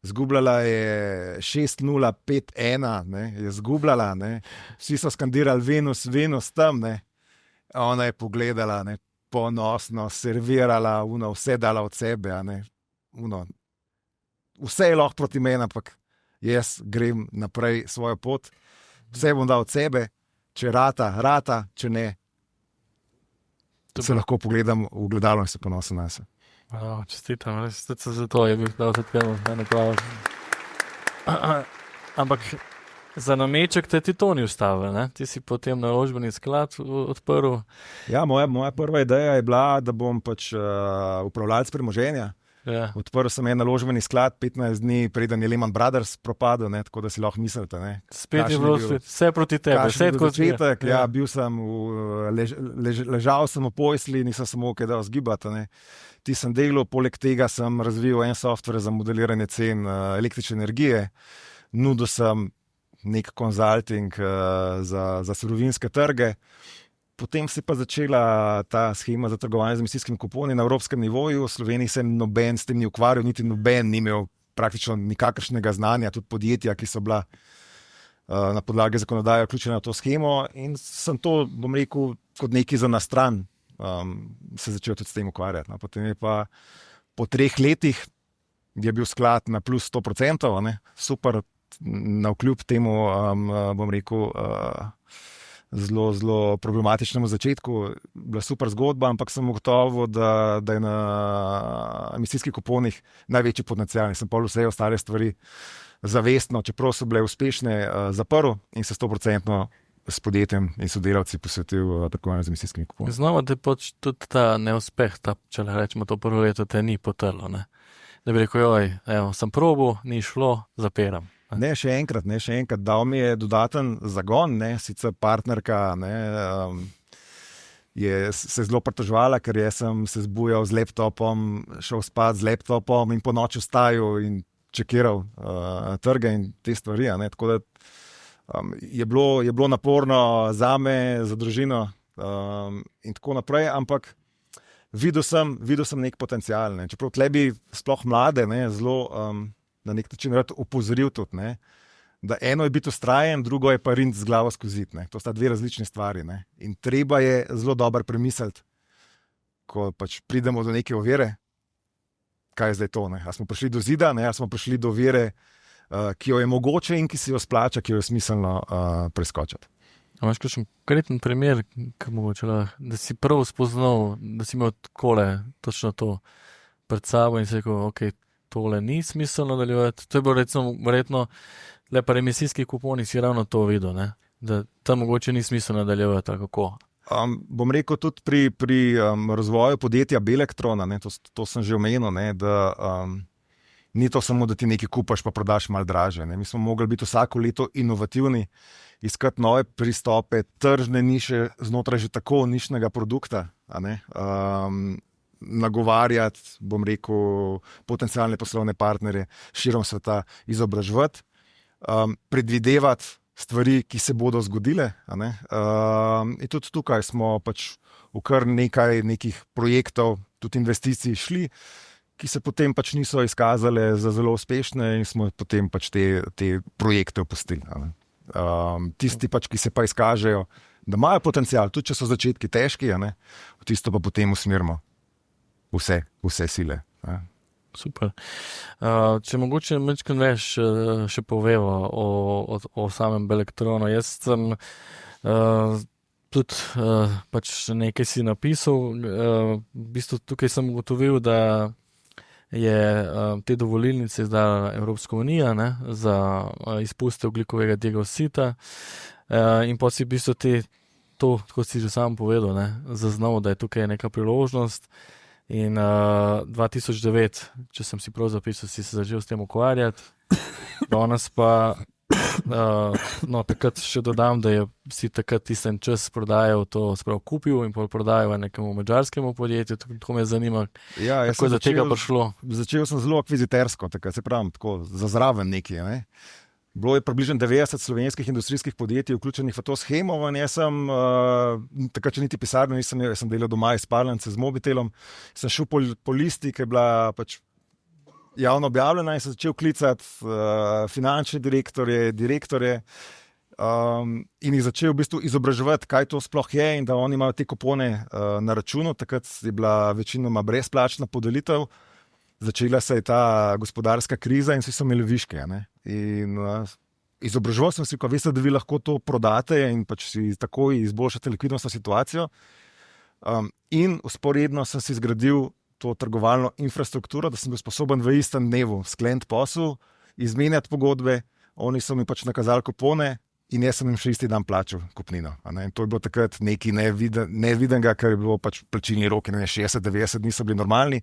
Zgubljala je 6-0, 5-1, je zgubljala, vsi so skandirali Venus tam, ona je pogledala, ponosno, servirala, vse dala od sebe, vse je lahko proti meni, ampak jaz grem naprej svojo pot, vse bom dal od sebe, če rata, če ne, se lahko pogledam v gledalo in se ponosim na se. Čestitam, res za to je bil dal tudi eno pravo. Ampak za nameček te ti to ni ustavil, ne? Ti si potem naložbeni sklad odprl. Ja, moja prva ideja je bila, da bom upravljalec premoženja. Ja. Odprl sem en naložbeni sklad 15 dni, preden je Lehman Brothers propadel, tako da si lahko mislite. Spet je bilo vse proti tebi. Začetek, ja, bil sem, ležal sem v posli, nisem se mogel kaj dal zgibati. Ti sem delal, poleg tega sem razvil en software za modeliranje cen električne energije, nudil sem nek konzulting za surovinske trge. Potem se je pa začela ta shema za trgovanje z emisijskimi kuponi na evropskem nivoju. V Sloveniji se noben s tem ni ukvarjal, niti noben ni imel praktično nikakršnega znanja, tudi podjetja, ki so bila na podlagi zakonodaje vključena v to shemo. In sem to, bom rekel, kot neki za nastran se začel tudi s tem ukvarjati. Potem je pa po 3 letih je bil sklad na plus 100%, ne? Super, navkljub temu, bom rekel, zelo problematičnemu začetku, bila super zgodba, ampak sem ugotovil, da je na emisijskih kuponih največji potencial. Sem pa vse ostale stvari zavestno, čeprav so bile uspešne, zaprl in se 100% s podjetjem in sodelavci posvetil trgovanju z emisijskimi kuponi. Znamo, da je tudi ta neuspeh, če rečemo to prvo leto, te ni potrlo, ne? Da bi rekel, sem probil, ni šlo, zapiram. Ne, še enkrat, dal mi je dodaten zagon, ne, sicer partnerka, ne, je se zelo pritoževala, ker sem se zbujal z laptopom, šel spat z laptopom in po noči vstajal in čekiral trge in te stvari, ne, tako da je bilo naporno zame, za družino in tako naprej, ampak videl sem nek potencial, ne, čeprav tle bi sploh mlade, ne, zelo na nek način rad opozoril tudi, ne, da eno je biti vztrajen, drugo je pa riniti z glavo skozi zid, ne. To sta dve različni stvari, ne. In treba je zelo dobro premisliti, ko pač pridemo do neke ovire, kaj je zdaj to, ne. A smo prišli do zida, ne, a smo prišli do ovire, ki jo je mogoče in ki si jo splača, ki jo je smiselno preskočiti. A imaš kakšen konkreten primer, da si prvo spoznal, da si imel takole, točno to pred sabo in si rekel, ok, tole ni smiselno nadaljevati. To je bilo recimo verjetno le pa emisijski kuponi si ravno to videl, ne? Da tam mogoče ni smiselno nadaljevati, ali kako? Bom rekel tudi pri razvoju podjetja Belektrona, ne, to sem že omenil, ne, da ni to samo, da ti nekaj kupaš pa prodaš malo draže. Ne. Mi smo mogli biti vsako leto inovativni, iskati nove pristope, tržne niše znotraj že tako nišnega produkta, a ne, nagovarjati, bom rekel, potencialne poslovne partnerje širom sveta, izobraževati, predvidevati stvari, ki se bodo zgodile. A ne. In tudi tukaj smo pač v kar nekih projektov, tudi investicij šli, ki se potem pač niso izkazale za zelo uspešne in smo potem pač te projekte opustili. Tisti pač, ki se pa izkažejo, da imajo potencial, tudi če so začetki težki, a ne, v tisto pa potem usmerimo vse sile. A. Super. Če mogoče malo več še poveva o samem Belektronu. Jaz sem tudi pač nekaj si napisal, v bistvu tukaj sem ugotovil, da je te dovolilnice izdala Evropska unija, ne, za izpuste ogljikovega dioksida in pa si v bistvu to, kot si že sam povedal, ne, zaznal, da je tukaj neka priložnost in 2009, če sem si prav zapisal, si se začel s tem ukvarjati. Danes pa takrat še dodam, da si takrat tisten čas prodajal to, sprav kupil in prodajal nekemu madžarskemu podjetju, tako me zanima, kako je do tega prišlo. Začel sem zelo akvizitersko, takrat se pravim, tako za zraven nekaj, ne. Bilo je približno 90 slovenskih industrijskih podjetij vključenih v to shemo in jaz sem, takrat če niti pisarno nisem imel, jaz sem delal doma iz spalnice z mobitelom, sem šel po listi, ki je bila pač javno objavljena in sem začel klicati finančne direktorje in jih začel v bistvu izobraževati, kaj to sploh je in da oni imajo te kupone na računu. Takrat je bila večinoma brezplačna podelitev, začela se je ta gospodarska kriza in vsi so imeli viške. Ne? In izobraževal sem se, veste, da vi lahko to prodate in pač si takoj izboljšate likvidnostno situacijo. In vzporedno sem si zgradil to trgovalno infrastrukturo, da sem bil sposoben v istem dnevu skleniti posel, izmenjati pogodbe, oni so mi pač nakazali kupone in jaz sem jim še isti dan plačal kupnino. In to je bilo takrat nekaj nevidenega, ker je bilo pač plačilni roki, 60-90 dni so bili normalni,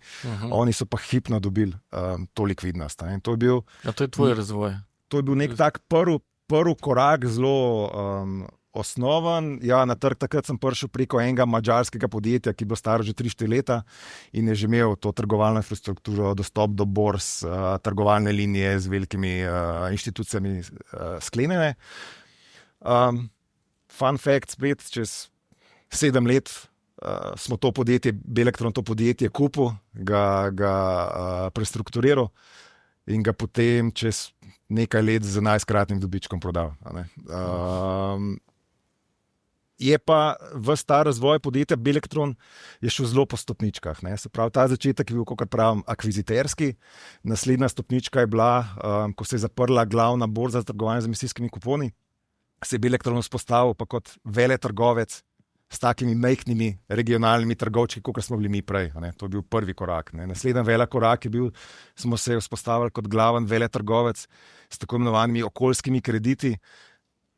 oni so pa hipno dobili to likvidnost. In to je bil, to je tvoj razvoj. To je bil nek tak prvi korak, zelo osnoven. Ja, na trg takrat sem prišel preko enega madžarskega podjetja, ki je bilo staro že 3-4 leta in je že imel to trgovalno infrastrukturo, dostop do borz, trgovalne linije z velikimi inštitucijami sklenjene. Fun fact, spet čez 7 let smo to podjetje, Belektron to podjetje kupil, ga prestrukturiral in ga potem čez nekaj let z 11-kratnim dobičkom prodal. Je pa ves ta razvoj podjetja Belektron je šel zelo po stopničkah. Ne. Se pravi, ta začetek je bil, kot pravim, akviziterski. Naslednja stopnička je bila, ko se je zaprla glavna borza za trgovanje z emisijskimi kuponi, se je Belektron vzpostavil pa kot veletrgovec s takimi majhnimi regionalnimi trgovčki, kot smo bili mi prej. Ne. To je bil prvi korak. Ne. Naslednji velik korak je bil, smo se vzpostavili kot glaven veletrgovec s tako imenovanimi okoljskimi krediti.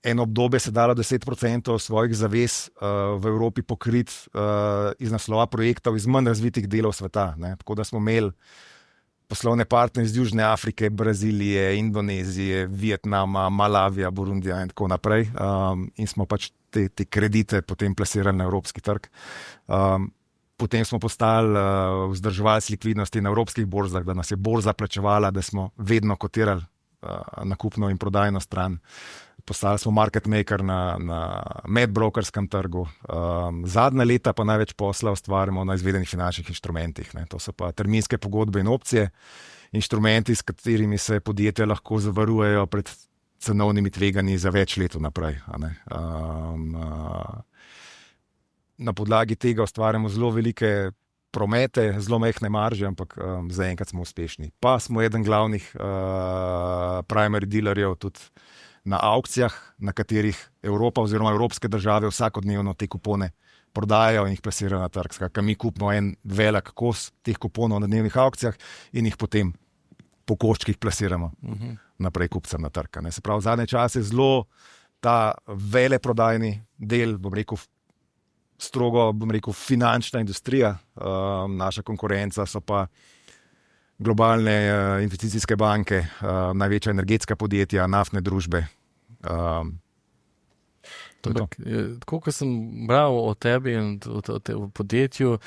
Eno obdobje se dalo 10% svojih zavez v Evropi pokriti iz naslova projektov iz manj razvitih delov sveta. Ne. Tako da smo imeli poslovne partnerje iz Južne Afrike, Brazilije, Indonezije, Vietnama, Malavija, Burundija in tako naprej. In smo pač te kredite potem plasirali na evropski trg. Potem smo postali vzdrževalci likvidnosti na evropskih borzah, da nas je borza plačevala, da smo vedno kotirali nakupno in prodajno stran. Postali smo market maker na medbrokerskem trgu. Zadnja leta pa največ posla ustvarjamo na izvedenih finančnih inštrumentih. Ne. To so pa terminske pogodbe in opcije, inštrumenti, s katerimi se podjetja lahko zavarujejo pred cenovnimi tveganji za več let naprej. Na podlagi tega ustvarjamo zelo velike promete, zelo majhne marže, ampak zaenkrat smo uspešni. Pa smo eden glavnih primary dealerjev tudi na aukcijah, na katerih Evropa oziroma evropske države vsakodnevno te kupone prodajajo in jih plasirajo na trg. Skratka, mi kupimo en velik kos teh kuponov na dnevnih aukcijah in jih potem po koščkih plasiramo naprej kupcem na trg. Ne. Se pravi, v zadnje čase zelo ta veleprodajni del, bom rekel, strogo, finančna industrija, naša konkurenca so pa globalne investicijske banke, največja energetska podjetja, naftne družbe. Tako, ko sem bral o tebi in o podjetju,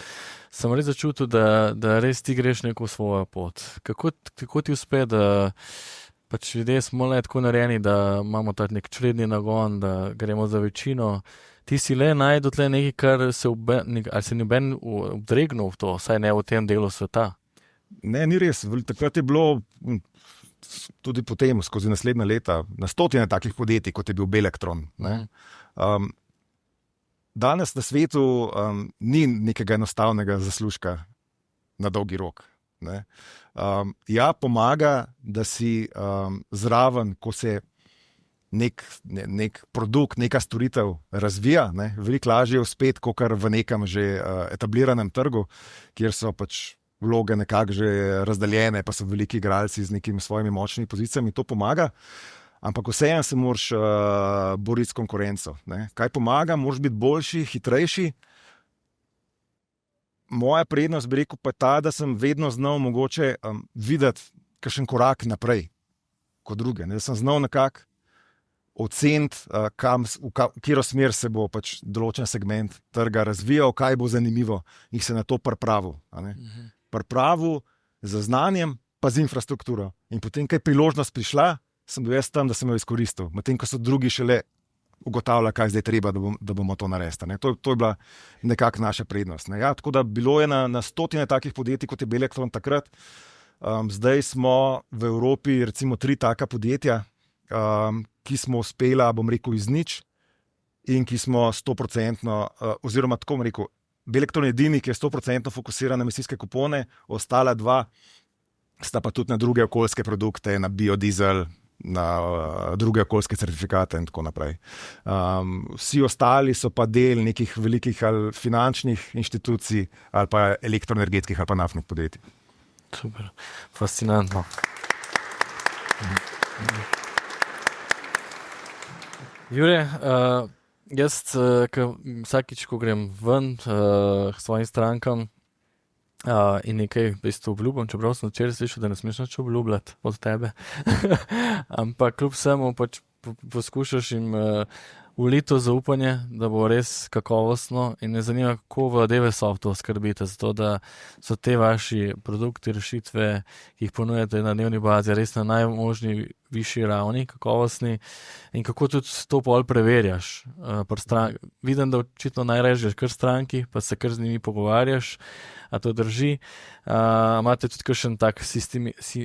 sem res začutil, da res ti greš neko svojo pot. Kako ti uspe, da pač ljudje smo le tako narejeni, da imamo tak nek čredni nagon, da gremo za večino. Ti si le najdel tle nekaj, kar ali se noben obdregnil v to, saj ne v tem delu sveta. Ne, ni res. Takrat je bilo tudi potem, skozi naslednja leta, na stotine takih podjetij, kot je bil Belektron. Danes na svetu ni nekega enostavnega zaslužka na dolgi rok. Ne. Ja, pomaga, da si zraven, ko se nek produkt, neka storitev razvija, ne. Veliko lažje uspeti, kakor v nekem že etabliranem trgu, kjer so pač vloge nekako že razdeljene, pa so veliki igralci z nekimi svojimi močnimi pozicijami, to pomaga, ampak vseeno se moraš boriti s konkurenco. Ne. Kaj pomaga? Moraš biti boljši, hitrejši. Moja prednost, bi rekel, pa je ta, da sem vedno znal mogoče videti kakšen korak naprej kot druge. Ne. Da sem znal nekako oceniti, v katero smer se bo pač določen segment trga razvijal, kaj bo zanimivo in se na to pripravil. Pripravil z znanjem, pa z infrastrukturo. In potem, ko je priložnost prišla, sem bil jaz tam, da sem jo izkoristil. Medtem, ko so drugi šele ugotavljali, kaj zdaj treba, da bomo to naredili. To je bila nekako naša prednost. Ne. Ja, tako da bilo je na stotine takih podjetij, kot je Belektron takrat. Zdaj smo v Evropi recimo 3 taka podjetja, ki smo uspela, bom rekel, iz nič in ki smo 100%, oziroma tako bom rekel, Belektron je edini, ki je 100% fokusiran na emisijske kupone, ostala 2 sta pa tudi na druge okoljske produkte, na biodizel, na druge okoljske certifikate in tako naprej. Vsi ostali so pa del nekih velikih ali finančnih inštitucij ali pa elektroenergetskih ali pa naftnih podjetij. Super, fascinantno. Jure, jaz vsakič, ko grem ven k svojim strankam in nekaj v bistvu obljubim, čeprav sem včeraj slišal, da ne smeš nič obljubljati od tebe, ampak kljub vsemu pač poskušaš jim vliti to zaupanje, da bo res kakovostno in me zanima, kako v Devesoftu skrbite za to, da so te vaši produkti, rešitve, ki jih ponujate na dnevni bazi, res na najmožni višji ravni, kakovostni, in kako tudi to pol preverjaš. Vidim, da očitno najrežeš kar stranki, pa se kar z njimi pogovarjaš, a to drži. Imate tudi kakšen tak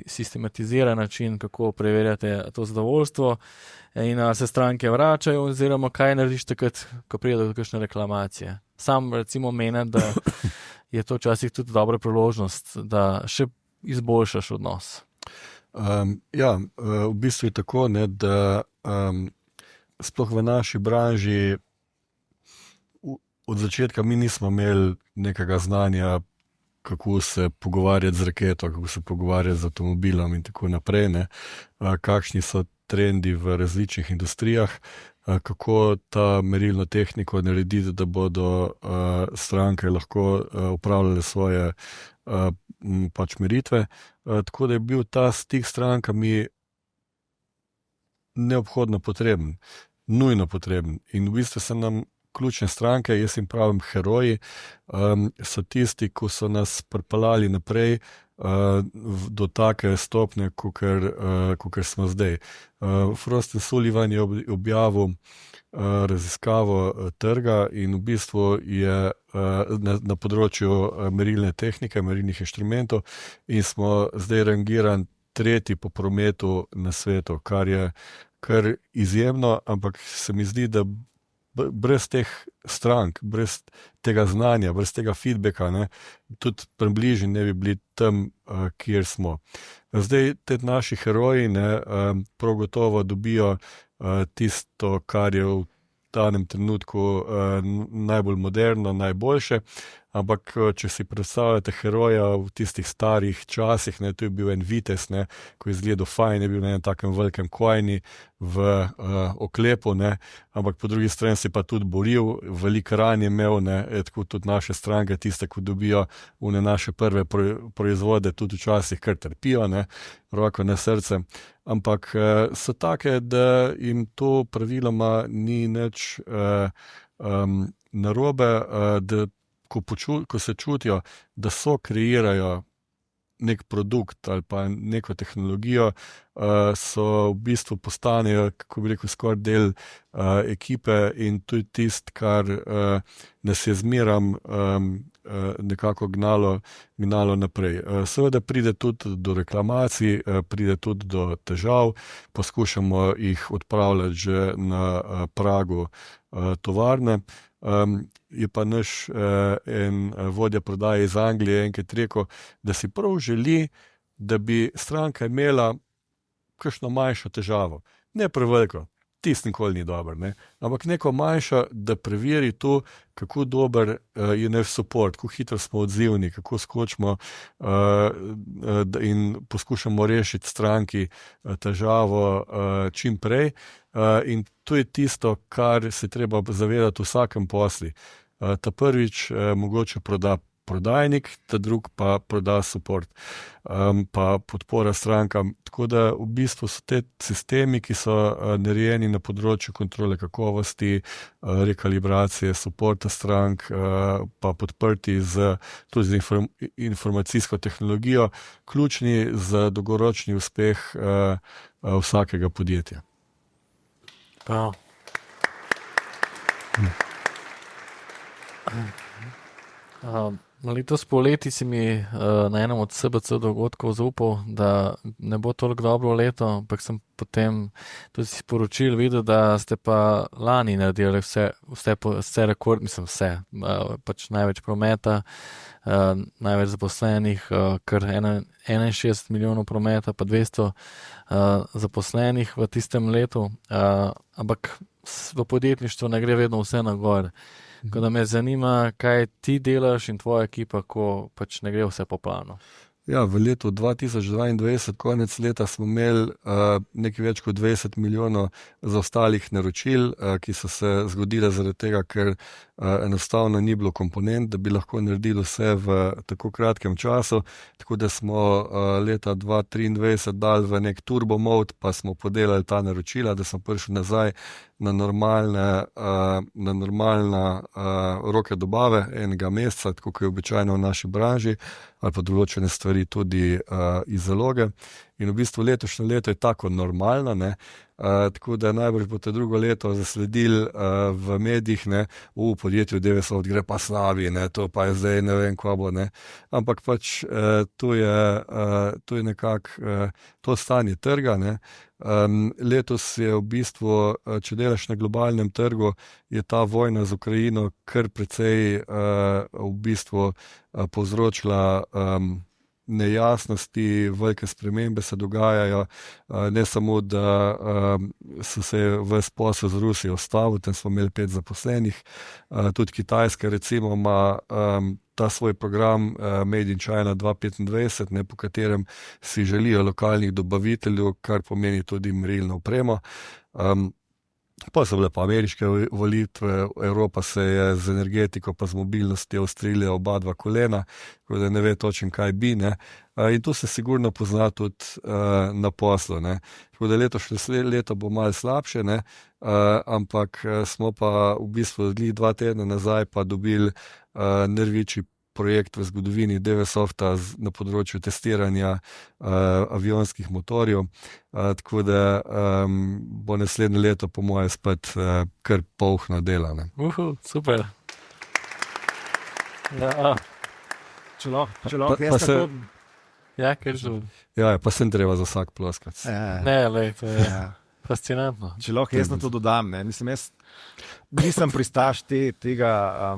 sistematiziran način, kako preverjate to zadovoljstvo, in se stranke vračajo, oziroma kaj narediš takrat, ko pride do kakšne reklamacije. Sam recimo menim, da je to včasih tudi dobra priložnost, da še izboljšaš odnos. V bistvu je tako, ne, da sploh v naši branži od začetka mi nismo imeli nekega znanja, kako se pogovarjati z raketo, kako se pogovarjati z avtomobilom in tako naprej, ne. Kakšni so trendi v različnih industrijah, kako ta merilno tehniko narediti, da bodo stranke lahko upravljale svoje pač meritve. Tako da je bil ta stik s strankami neobhodno potreben, nujno potreben. In v bistvu so nam ključne stranke, jaz jim pravim heroji, so tisti, ko so nas pripeljali naprej do take stopnje, kakor smo zdaj. Frost & Sullivan je objavil raziskavo trga in v bistvu je na področju merilne tehnike, merilnih inštrumentov, in smo zdaj rangiran 3. po prometu na svetu, kar je kar izjemno, ampak se mi zdi, da brez teh strank, brez tega znanja, brez tega feedbacka, ne, tudi približno ne bi bili tam, kjer smo. Zdaj te naši heroji, ne, prav gotovo dobijo tisto, kar je v danem trenutku najbolj moderno, najboljše, ampak če si predstavljate heroja v tistih starih časih, ne, to je bil en vitez, ne, ko je izgledal fajn, je bil na enem takem velikem kojni v oklepu, ne, ampak po drugi strani se pa tudi boril, veliko ran je imel, ne, tako tudi naše stranke, tiste, ko dobijo one naše prve proizvode, tudi včasih kar trpijo, ne, roko na srce, ampak so take, da jim to praviloma ni nič narobe, da ko se čutijo, da kreirajo nek produkt ali pa neko tehnologijo, so v bistvu postanejo, kako bi rekel, skoraj del ekipe, in to je tisto, kar nas je zmeram nekako gnalo naprej. Seveda pride tudi do reklamacij, pride tudi do težav, poskušamo jih odpravljati že na pragu tovarne. Je pa naš en vodja prodaje iz Anglije enkrat rekel, da si prav želi, da bi stranka imela kakšno manjšo težavo. Ne preveliko, tisto nikoli ni dobro, ne? Ampak neko manjšo, da preveri to, kako dober je naš support, kako hitro smo odzivni, kako skočimo in poskušamo rešiti stranki težavo čim prej. In to je tisto, kar se treba zavedati v vsakem posli. Ta prvič mogoče proda prodajnik, ta drug pa proda support, pa podpora strankam. Tako da v bistvu so te sistemi, ki so narejeni na področju kontrole kakovosti, rekalibracije, supporta strank, pa podprti tudi z informacijsko tehnologijo, ključni za dolgoročni uspeh vsakega podjetja. Wow. Letos poleti si mi na enem od SBC dogodkov zaupal, da ne bo toliko dobro leto, ampak sem potem tudi sporočil videl, da ste pa lani naredili vse rekord, pač največ prometa, največ zaposlenih, kar 61 milijonov prometa, pa 200 zaposlenih v tistem letu, ampak v podjetništvu ne gre vedno vse na gor. Tako da me zanima, kaj ti delaš in tvoja ekipa, ko pač ne gre vse po planu. Ja, v letu 2022, konec leta, smo imeli nekaj več kot 20 milijonov zaostalih naročil, ki so se zgodile zaradi tega, ker enostavno ni bilo komponent, da bi lahko naredili vse v tako kratkem času. Tako da smo leta 2023 dali v nek turbo mode, pa smo podelali ta naročila, da smo prišli nazaj na normalne roke dobave enega meseca, tako kot je običajno v naši branži, ali pa določene stvari tudi iz zaloge. In v bistvu letošnje leto je tako normalno, ne. Tako da najbrž boste drugo leto zasledili v medijih, ne, v podjetju Devesoft gre pa slabi, ne, to pa je zdaj ne vem, kva bo, ne. Ampak pač to je nekako to stanje trga, ne. Letos je v bistvu, če delaš na globalnem trgu, je ta vojna z Ukrajino kar precej v bistvu povzročila nejasnosti, velike spremembe se dogajajo, ne samo, da so se ves posel z Rusijo ustavil, tam smo imeli 5 zaposlenih, tudi Kitajska recimo ima ta svoj program Made in China 2025, ne, po katerem si želijo lokalnih dobaviteljev, kar pomeni tudi merilno opremo. Pa so bile pa ameriške volitve, Evropa se je z energetiko pa z mobilnostjo ustrelila oba dva kolena, tako da ne ve točno, kaj bi, ne. In to se sigurno pozna tudi na poslu, ne. Tako da letošnje leto bo malo slabše, ne, ampak smo pa v bistvu 2 tedna nazaj pa dobili največji projekt v zgodovini Devesofta na področju testiranja avionskih motorjev, tako da bo naslednje leto po moje spet kar polno dela. Super. Ja. Če lahko jaz tako... Ja, ker že... Ja, pa sem treba za vsak ploskac. Ne, lej, to je fascinantno. Če lahko jaz na to dodam, ne. Mislim, jaz nisem pristaš tega...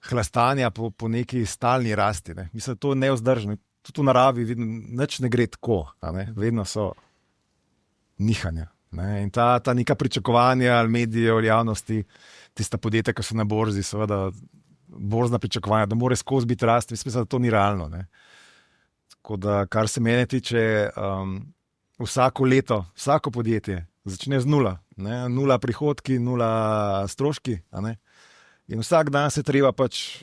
hlastanja po neki stalni rasti. Ne. Mislim, to je nevzdržno. Tudi v naravi nič ne gre tako. Ne. Vedno so nihanja. Ne. In ta neka pričakovanja ali medijev ali javnosti, tista podjetja, ki so na borzi, seveda borzna pričakovanja, da mora skozi biti rast, mislim, da to ni realno. Ne. Tako da, kar se mene tiče, vsako leto, vsako podjetje začne z 0. Ne. 0 prihodki, 0 stroški, a ne. In vsak dan se treba pač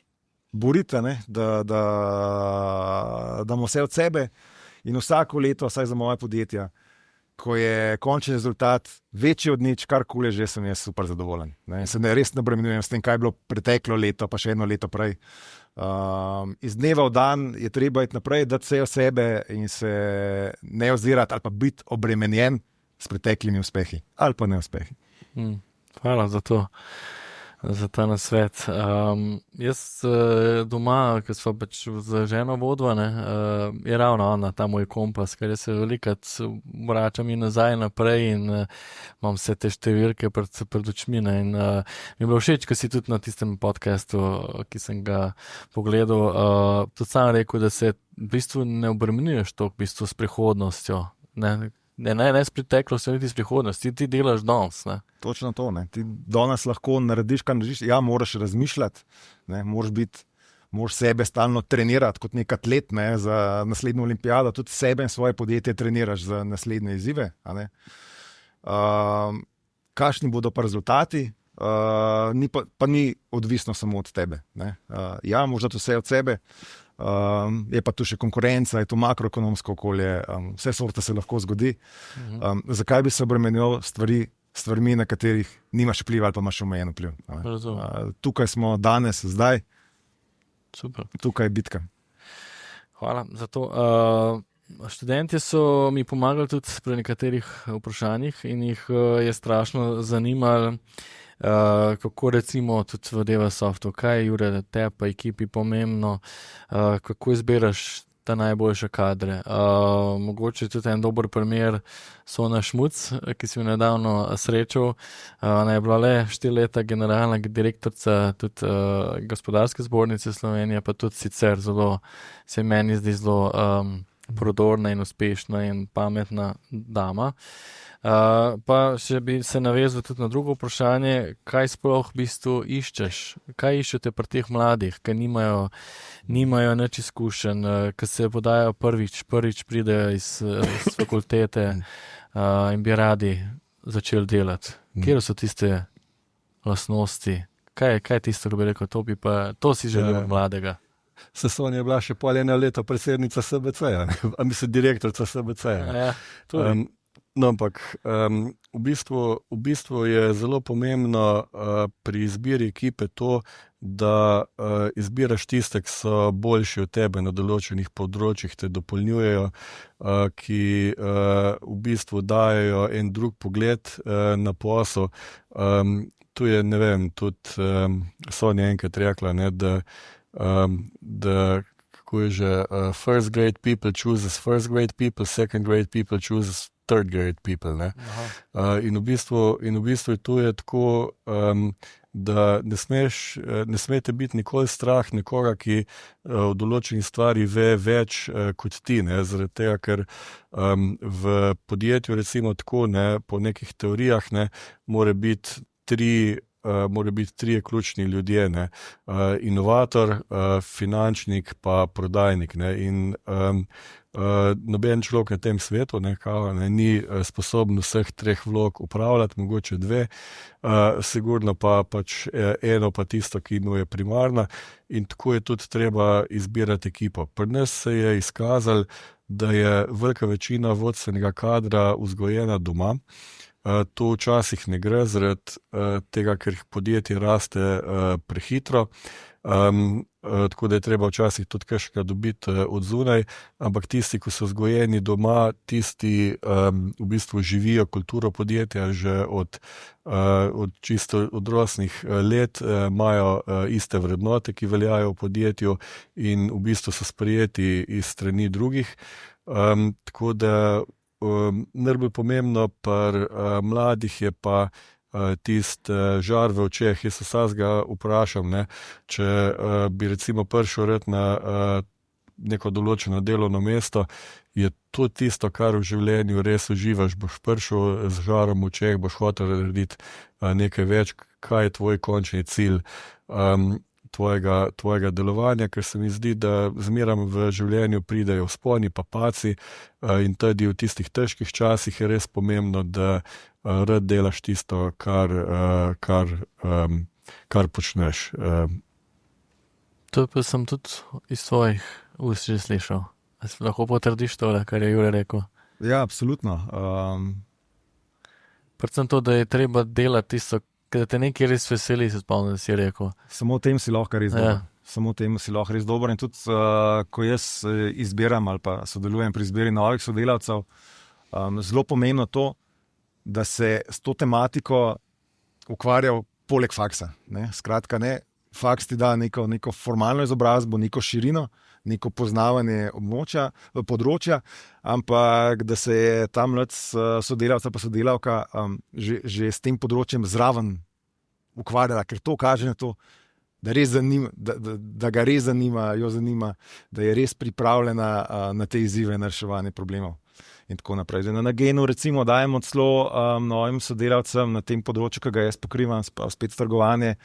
boriti, ne, da damo vse od sebe. In vsako leto, vsaj za moje podjetja, ko je končni rezultat večji od nič, karkoli že, sem jaz super zadovoljen. Ne. Se res ne obremenjujem s tem, kaj je bilo preteklo leto, pa še eno leto prej. Iz dneva v dan je treba iti naprej, dati vse od sebe in se ne ozirati ali pa biti obremenjen s preteklimi uspehi ali pa neuspehi. Hvala za to. Za ta nasvet. Jaz doma, ko sva pač z ženo vodva, ne, je ravno ona, ta moj kompas, ker jaz se velikrat vračam in nazaj naprej in imam vse te številke pred očmi. Ne, in mi je bilo všeč, ko si tudi na tistem podcastu, ki sem ga pogledal, tudi sam rekel, da se v bistvu ne obremenjuješ toliko v bistvu s prihodnostjo. Ne s preteklostjo, niti s prihodnostjo, ti delaš danes. Točno to, ne. Ti danes lahko narediš, kaj narediš. Ja, moraš razmišljati, ne. Moraš sebe stalno trenirati kot nek atlet, ne, za naslednjo olimpijado, tudi sebe in svoje podjetje treniraš za naslednje izzive. A ne. Kakšni bodo pa rezultati, pa ni odvisno samo od tebe. Ne. Ja, moraš dati vse od sebe. Je pa tu še konkurenca, je tu makroekonomsko okolje, vse sorte se lahko zgodi. Zakaj bi se obremenil stvarmi, na katerih nimaš vpliva ali pa imaš omejen vpliv? Tukaj smo danes, zdaj. Super. Tukaj je bitka. Hvala za to. Študentje so mi pomagali tudi pri nekaterih vprašanjih in jih je strašno zanimalo, kako recimo tudi v Devesoftu, kaj je, Jure, te pa ekipi pomembno, kako izbiraš ta najboljše kadre. Mogoče tudi en dober primer Sona Šmuc, ki si jo nedavno srečal. Ona je bila le 4 leta generalna direktorica tudi Gospodarske zbornice Slovenije, pa tudi sicer se meni zdi zelo prodorna in uspešna in pametna dama. Pa še bi se navezal tudi na drugo vprašanje, kaj sploh v bistvu iščeš? Kaj iščete pri teh mladih, ki nimajo nič izkušenj, ki se podajo prvič pridejo iz fakultete in bi radi začeli delati? Kje so tiste lastnosti? Kaj je tisto, ko bi rekel, to si želim od mladega? Sonja je bila še pol eno leto predsednica SBC-ja, mislim direktorica SBC-ja. Ja, tudi. No, ampak v bistvu je zelo pomembno pri izbiri ekipe to, da izbiraš tiste, ki so boljši od tebe na določenih področjih, te dopolnjujejo, ki v bistvu dajo en drug pogled na posel. Tu je, ne vem, tudi Sonja enkrat rekla, ne, da kako je že, first grade people chooses first grade people, second grade people chooses third grade people. Ne? In v bistvu tu je tako, da ne smete biti nikoli strah nekoga, ki v določenih stvari ve več kot ti, ne? Zaradi tega, ker v podjetju recimo tako, ne, po nekih teorijah, ne, mora biti trije ključni ljudje, ne? Inovator, finančnik pa prodajnik. Ne? In noben človek na tem svetu ne, ni sposoben vseh treh vlog upravljati, mogoče dve, sigurno pa pač eno pa tisto, ki mu je primarna, in tako je tudi treba izbirati ekipo. Pri nas se je izkazalo, da je velika večina vodstvenega kadra vzgojena doma. To včasih ne gre zaradi tega, ker podjetje raste prehitro, tako da je treba včasih tudi kakšnega dobiti od zunaj, ampak tisti, ki so vzgojeni doma, tisti v bistvu živijo kulturo podjetja že od čisto odraslih let, imajo iste vrednote, ki veljajo v podjetju in v bistvu so sprejeti iz strani drugih, tako da najbolj pomembno pri mladih je pa tisti žar v očeh. Jaz se vsakega vprašam, ne, če bi recimo prišel red na neko določeno delovno mesto, je to tisto, kar v življenju res uživaš, boš prišel z žarom v očeh, boš hotel narediti nekaj več, kaj je tvoj končni cilj tvojega delovanja, ker se mi zdi, da zmeram v življenju pridejo vzponi pa padci, in tudi v tistih težkih časih je res pomembno, da rad delaš tisto, kar počneš. To pa sem tudi iz tvojih ust že slišal. A si lahko potrdiš tole, kar je Jure rekel? Ja, absolutno. Predvsem to, da je treba delati tisto, da te nekaj res veseli, se spomnim, da si rekel. Samo v tem si lahko res dober. Samo v tem si lahko res dober. In tudi, ko jaz izbiram ali pa sodelujem pri izbiri novih sodelavcev, zelo pomembno to, da se s to tematiko ukvarja poleg faksa. Ne? Skratka, ne, faks ti da neko formalno izobrazbo, neko širino, neko poznavanje področja, ampak da se je ta mlad sodelavca pa sodelavka že s tem področjem zraven ukvarjala, ker to kaže na to, da ga res zanima, da je res pripravljena na te izzive, na reševanje problemov in tako naprej. Zdaj, na Genu recimo dajemo celo novim sodelavcem na tem področju, ki ga jaz pokrivam, spet trgovanje,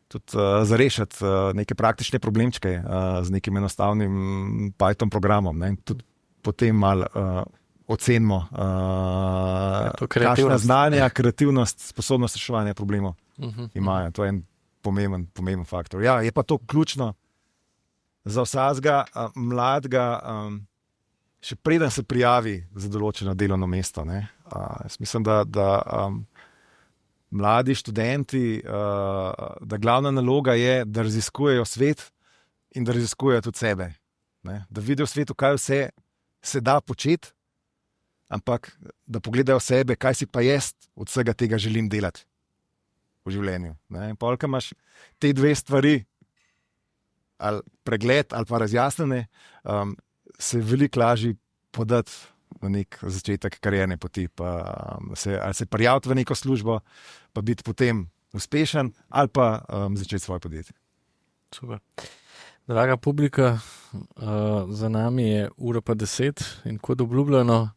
tudi za rešiti neke praktične problemčke z nekim enostavnim Python programom. Ne? Tudi potem malo ocenimo kakšna znanja, kreativnost, sposobnost reševanja problemov imajo. To je en pomemben faktor. Ja, je pa to ključno za vsakega mladega, še preden se prijavi za določeno delovno mesto. Ne? Jaz mislim, da mladi študenti, da glavna naloga je, da raziskujejo svet in da raziskujejo tudi sebe. Ne? Da vidijo v svetu, kaj vse se da početi, ampak da pogledajo sebe, kaj si pa jaz od vsega tega želim delati v življenju. Ne? In polka imaš te dve stvari, ali pregled, ali pa razjasnjene, se veliko lažje podati na nek začetek karierne poti, ali se prijaviti v neko službo, pa biti potem uspešen, ali pa začeti svoje podjetje. Super. Draga publika, za nami je 1:10 in kot obljubljeno,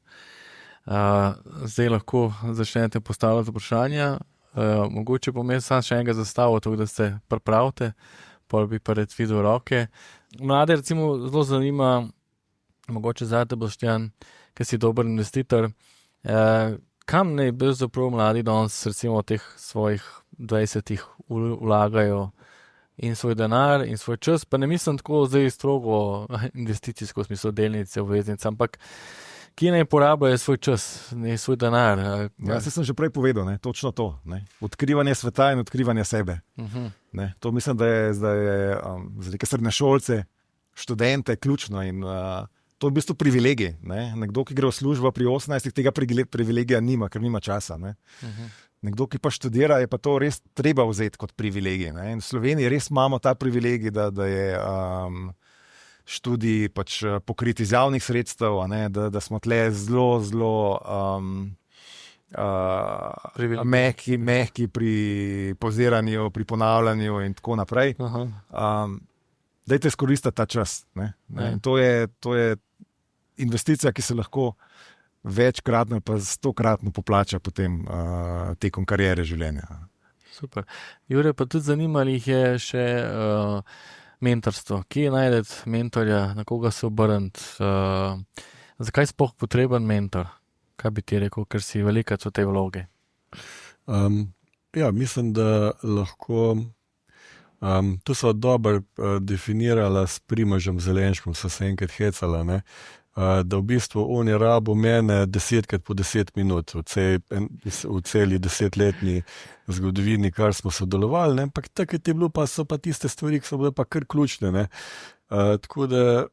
zdaj lahko začnete postavljati vprašanja. Mogoče bom jaz sam še enega zastavil, tako da se pripravite, pol bi pa red videl roke. Mlade recimo zelo zanima, mogoče zate Boštjan, ker si dober investitor, kam naj pravzaprav mladi danes recimo v teh svojih 20-ih vlagajo in svoj denar in svoj čas, pa ne mislim tako zdaj strogo investicijsko v smislu delnice, obveznice, ampak Kje naj porabljajo svoj čas, ne svoj denar? Ja, sem že prej povedal, ne, točno to. Ne. Odkrivanje sveta in odkrivanje sebe. Ne, to mislim, da je za neke srednješolce, študente ključno in to je v bistvu privilegij. Ne. Nekdo, ki gre v službo pri 18, tega privilegija nima, ker nima časa. Ne. Nekdo, ki pa študira, je pa to res treba vzeti kot privilegij. Ne. In v Sloveniji res imamo ta privilegij, da je študij pač pokrit iz javnih sredstev, da smo tle zelo mehki pri poziranju, pri ponavljanju in tako naprej. Dajte izkoristiti ta čas. Ne? In to je investicija, ki se lahko večkratno pa 100-kratno poplača potem tekom kariere življenja. Super. Jure, pa tudi zanimali jih je še mentorstvo. Kje najdete mentorja, na koga se obrniti? Zakaj sploh potreben mentor? Kaj bi ti rekel, ker si velikac v tej vlogi? Mislim, da lahko tu so dobro definirala s Primožem Zelenškom, so se enkrat hecala, ne? Da v bistvu on je rabo mene 10 po 10 minut v celi 10-letni zgodovini, kar smo sodelovali, ne? Ampak takrat je bilo so pa tiste stvari, ki so bile pa kar ključne, ne? Tako da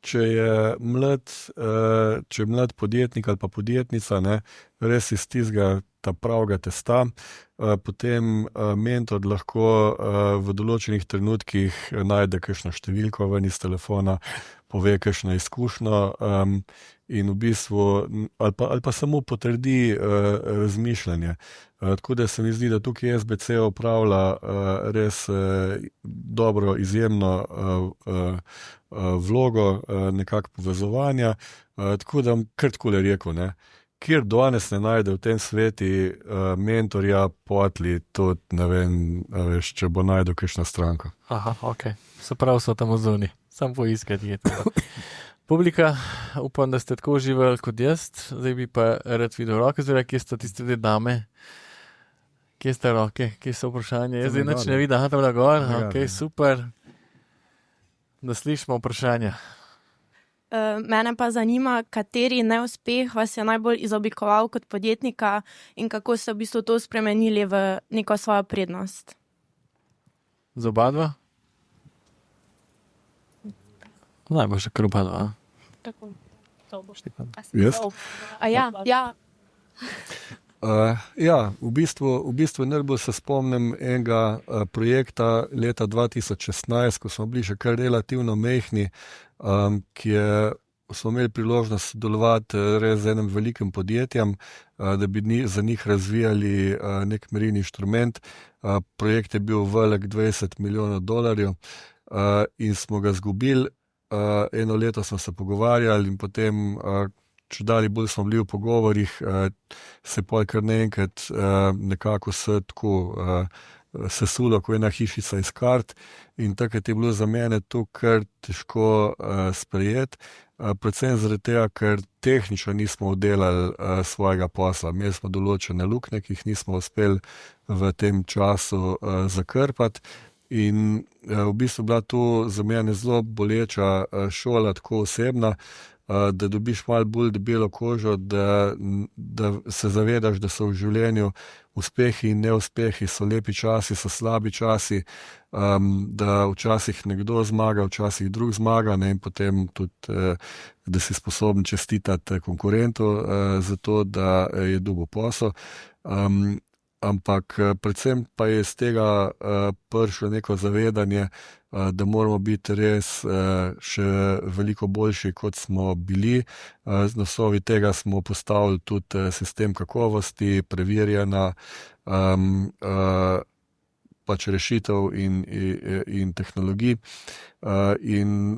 če je mlad podjetnik ali pa podjetnica, ne, res iz tistega ta pravega testa, potem mentor lahko v določenih trenutkih najde kakšno številko ven iz telefona, pove kakšno izkušnjo in v bistvu ali pa samo potrdi razmišljanje. Tako da se mi zdi, da tukaj SBC opravlja res dobro, izjemno vlogo nekako povezovanja. Tako da kar takole rekel, ne, kjer danes ne najde v tem sveti mentorja, potli tudi, ne vem, veš, če bo najdel kakšno stranko. Aha, ok. Se pravi, so tam ozuni. Sam poiskati je to. Publika, upam, da ste tako uživali kot jaz. Zdaj bi pa rad videl roke, zdaj, kje so tiste dve dame? Kje ste roke? Kje so vprašanje? Jaz zdaj nič ne vidim, tam na gor. Ok, super. Da slišimo vprašanja. Mene pa zanima, kateri neuspeh vas je najbolj izoblikoval kot podjetnika in kako ste v bistvu to spremenili v neko svojo prednost? Za oba dva? Najbolj še kar oba dva. Tako. Jaz? Ja. V bistvu najbolj se spomnim enega projekta leta 2016, ko smo bili še kar relativno mehni, smo imeli priložnost sodelovati res z enim velikim podjetjem, da bi za njih razvijali nek merilni inštrument. Projekt je bil velik $20 milijonov in smo ga izgubili. Eno leto smo se pogovarjali in potem čudali bolj smo bili v pogovorih, se pa kar naenkrat nekako se tako sesulo, ko ena hišica iz kart in takrat je bilo za mene to kar težko sprejeti, predvsem zaradi tega, ker tehnično nismo oddelali svojega posla. Imeli smo določene luknje, ki jih nismo uspeli v tem času zakrpati in v bistvu bila to za mene zelo boleča šola, tako osebna, da dobiš malo bolj debelo kožo, da se zavedaš, da so v življenju uspehi in neuspehi, so lepi časi, so slabi časi, da včasih nekdo zmaga, včasih drug zmaga, ne, in potem tudi, da si sposoben čestitati konkurentu za to, da je dobil posel. Ampak predvsem pa je iz tega prišlo neko zavedanje, da moramo biti res še veliko boljši, kot smo bili. Z naslovi tega smo postavili tudi sistem kakovosti, preverjena pač rešitev in tehnologij. In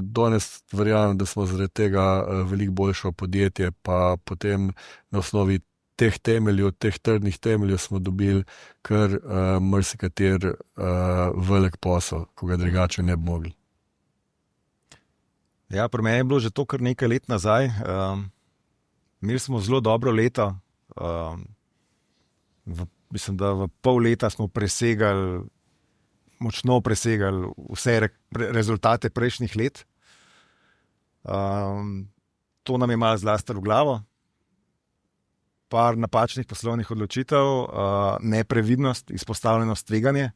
danes verjamem, da smo zaradi tega veliko boljše podjetje, pa potem na osnovi teh temeljev, teh trdnih temeljev smo dobili kar marsikater velik posel, ko ga drugače ne bi mogli. Ja, pri meni je bilo že to kar nekaj let nazaj. Imeli smo zelo dobro leto. Mislim, da v pol leta smo močno presegali vse rezultate prejšnjih let. to nam je malo zlastalo v glavo. Par napačnih poslovnih odločitev, neprevidnost, izpostavljenost, tveganje.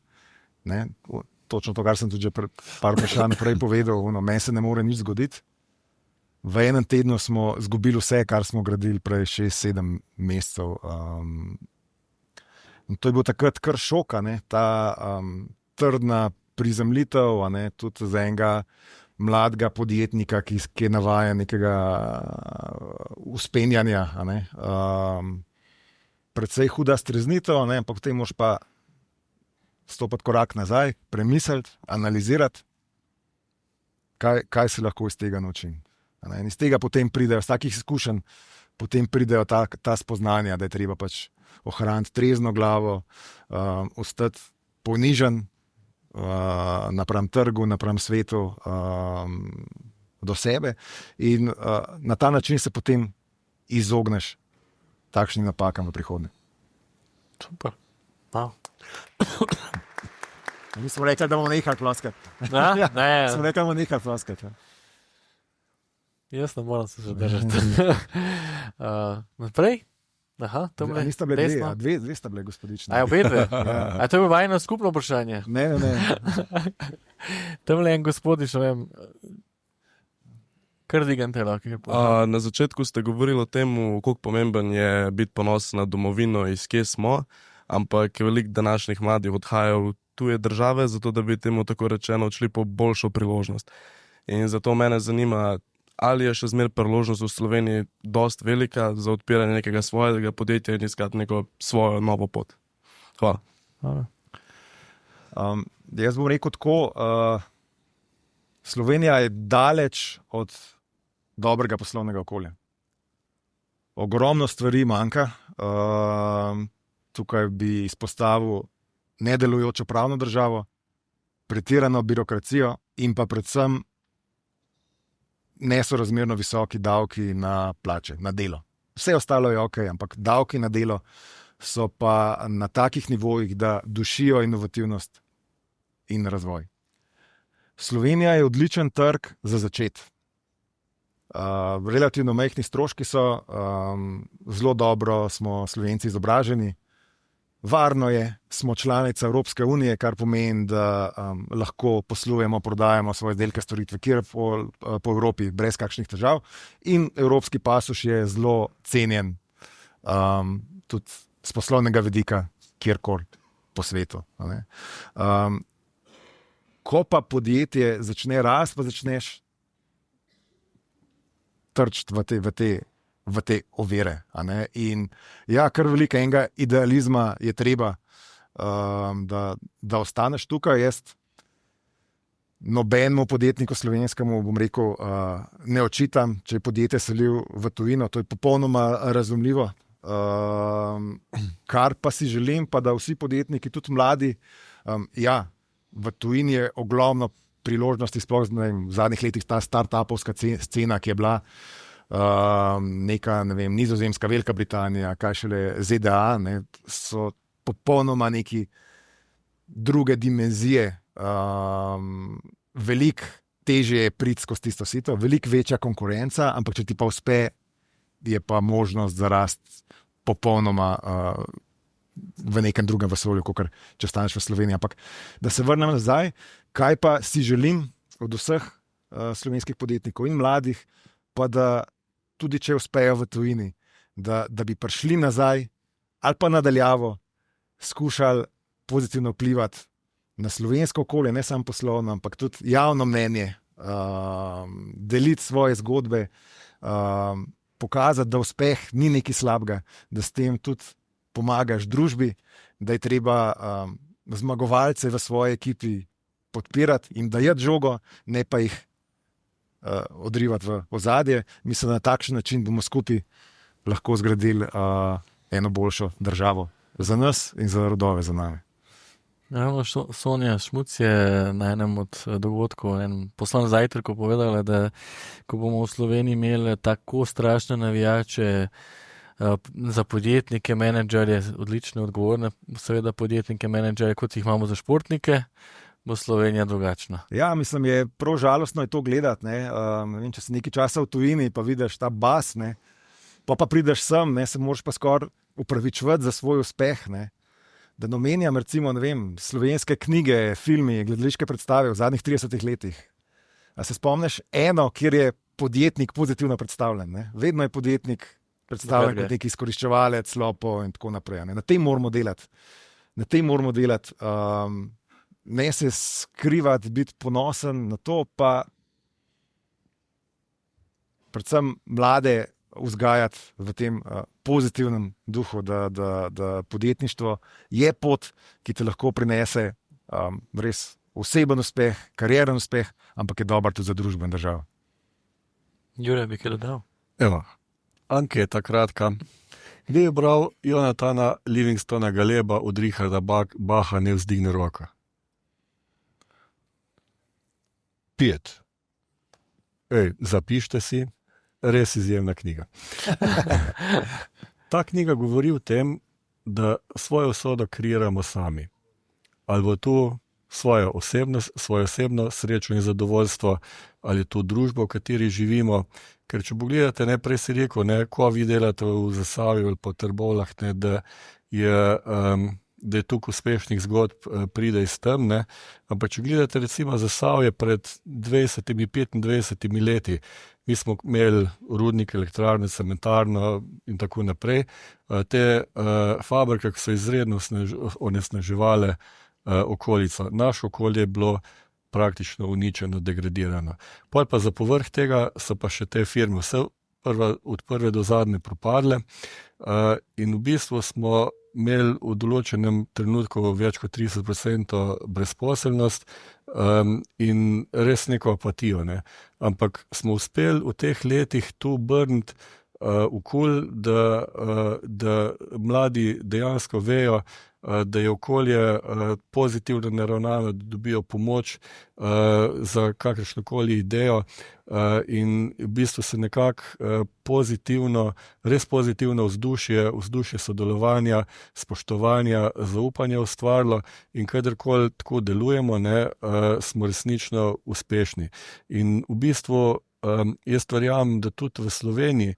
Ne? Točno to, kar sem tudi že par vprašanj prej povedal, meni se ne more nič zgoditi. V enem tednu smo izgubili vse, kar smo gradili prej 6-7 mesecev. To je bil takrat kar šok, ta trdna prizemljitev, tudi za enega mladega podjetnika, ki je navajen nekega uspenjanja. Predvsej huda streznitev, ampak potem moraš pa stopiti korak nazaj, premisliti, analizirati, kaj se lahko iz tega naučim. In iz tega potem pridejo, z takih izkušenj, potem pridejo ta spoznanja, da je treba pač ohraniti trezno glavo, ostati ponižen napram trgu, napram svetu, do sebe. In na ta način se potem izogneš takšnim napakam v prihodnje. Super. Wow. Mi smo rekli, da bomo nehali ploskati. Ne. Smo rekli, da bomo nehali ploskati. Jaz ne moram se zadržati. Naprej? Aha, tamle. Niste bile dve sta bile gospodične. Obe dve? A to je vajno skupno vprašanje? Ne. Tamle en gospodič, ne vem, kar digante lahko. Na začetku ste govorili o tem, koliko pomemben je biti ponosen na domovino, iz kje smo, ampak veliko današnjih mladih odhajajo v tuje države, zato da bi temu tako rečeno odšli po boljšo priložnost. In zato mene zanima, ali je še zmeraj priložnost v Sloveniji dost velika za odpiranje nekega svojega podjetja in iskati neko svojo novo pot. Hvala. Jaz bom rekel tako, Slovenija je daleč od dobrega poslovnega okolja. Ogromno stvari manjka. Tukaj bi izpostavil nedelujočo pravno državo, pretirano birokracijo in pa predvsem nesorazmerno visoki davki na plače, na delo. Vse ostalo je ok, ampak davki na delo so pa na takih nivojih, da dušijo inovativnost in razvoj. Slovenija je odličen trg za začeti. Relativno majhni stroški so, zelo dobro smo Slovenci izobraženi, varno je, smo članica Evropske unije, kar pomeni, da lahko poslujemo, prodajamo svoje izdelke, storitve kjer po Evropi brez kakšnih težav. In evropski pasoš je zelo cenjen tudi z poslovnega vidika kjerkoli po svetu. Ko pa podjetje začne rasti, pa začneš trčiti v te ovire. In ja, kar veliko enega idealizma je treba, da ostaneš tukaj. Jaz nobenemu podjetniku slovenskemu, bom rekel, ne očitam, če je podjetje selil v tujino, to je popolnoma razumljivo. Kar pa si želim, pa da vsi podjetniki, tudi mladi, v tujini je ogromno priložnosti, sploh v zadnjih letih ta start-upovska scena, ki je bila neka, Nizozemska, Velika Britanija, kaj šele ZDA, so popolnoma neki druge dimenzije. Veliko težje je priti skozi tisto sito, veliko večja konkurenca, ampak če ti pa uspe, je pa možnost za rast popolnoma v nekem drugem vesolju, kot če ostaneš v Sloveniji. Ampak da se vrnem nazaj, kaj pa si želim od vseh slovenskih podjetnikov in mladih, pa da tudi če uspejo v tujini, da bi prišli nazaj ali pa nadaljavo, skušali pozitivno vplivati na slovensko okolje, ne samo poslovno, ampak tudi javno mnenje, deliti svoje zgodbe, pokazati, da uspeh ni nekaj slabega, da s tem tudi pomagaš družbi, da je treba zmagovalce v svoji ekipi podpirati in dajati žogo, ne pa jih odrivati v ozadje. Mislim, da na takšen način bomo skupaj lahko zgradili eno boljšo državo za nas in za rodove za nami. Sonja Šmuc je na enem od dogodkov, enem poslovnem zajtrku povedala, da ko bomo v Sloveniji imeli tako strašne navijače za podjetnike, menedžerje, odlične, odgovorne, seveda podjetnike, menedžerje, kot jih imamo za športnike, bo Slovenija drugačna. Ja, mislim, je prav žalostno je to gledati. Ne vem, če si nekaj časa v tujini, pa vidiš ta bas, ne, pa prideš sem, ne, se moraš pa skoraj upravičevati za svoj uspeh. Ne. Da ne omenjam, recimo, ne vem, slovenske knjige, filmi, gledališke predstave v zadnjih 30 letih. A se spomniš eno, kjer je podjetnik pozitivno predstavljen? Ne? Vedno je podjetnik predstavljen kot neki izkoriščevalec, lopo in tako naprej. Ne? Na tem moramo delati. Ne se skrivati, biti ponosen na to, pa predvsem mlade vzgajati v tem pozitivnem duhu, da podjetništvo je pot, ki te lahko prinese res oseben uspeh, karieren uspeh, ampak je dober tudi za družbo in državo. Jure, bi kaj dodal? Evo, anketa kratka. Kdaj je bral Jonathana Livingstona Galeba od Richarda Bacha Ne vzdigne roka? 5. Zapište si, res izjemna knjiga. Ta knjiga govori o tem, da svojo usodo kreiramo sami. Ali bo to svojo osebno srečo in zadovoljstvo, ali to družbo, v kateri živimo. Ker če pogledate, prej si rekel, ko vi delate v Zasavju ali po Trbovljah, da je tukaj uspešnih zgodb pride iz tam. Ampak če gledate recimo Zasavje pred 20-25 leti, mi smo imeli rudnike, elektrarne, cementarno in tako naprej. Te fabrike, ki so izredno onesnaževale okolico. Naše okolje je bilo praktično uničeno, degradirano. Potem pa za povrh tega so pa še te firme vse od prve do zadnje propadle in v bistvu smo imeli v določenem trenutku več kot 30% brezposelnost in res neko apatijo. Ampak smo uspeli v teh letih tu obrniti da mladi dejansko vejo, da je okolje pozitivno naravnano, da dobijo pomoč za kakršnokoli idejo in v bistvu se nekako res pozitivno vzdušje sodelovanja, spoštovanja, zaupanja ustvarilo in kadarkoli tako delujemo, smo resnično uspešni. In v bistvu jaz verjamem, da tudi v Sloveniji,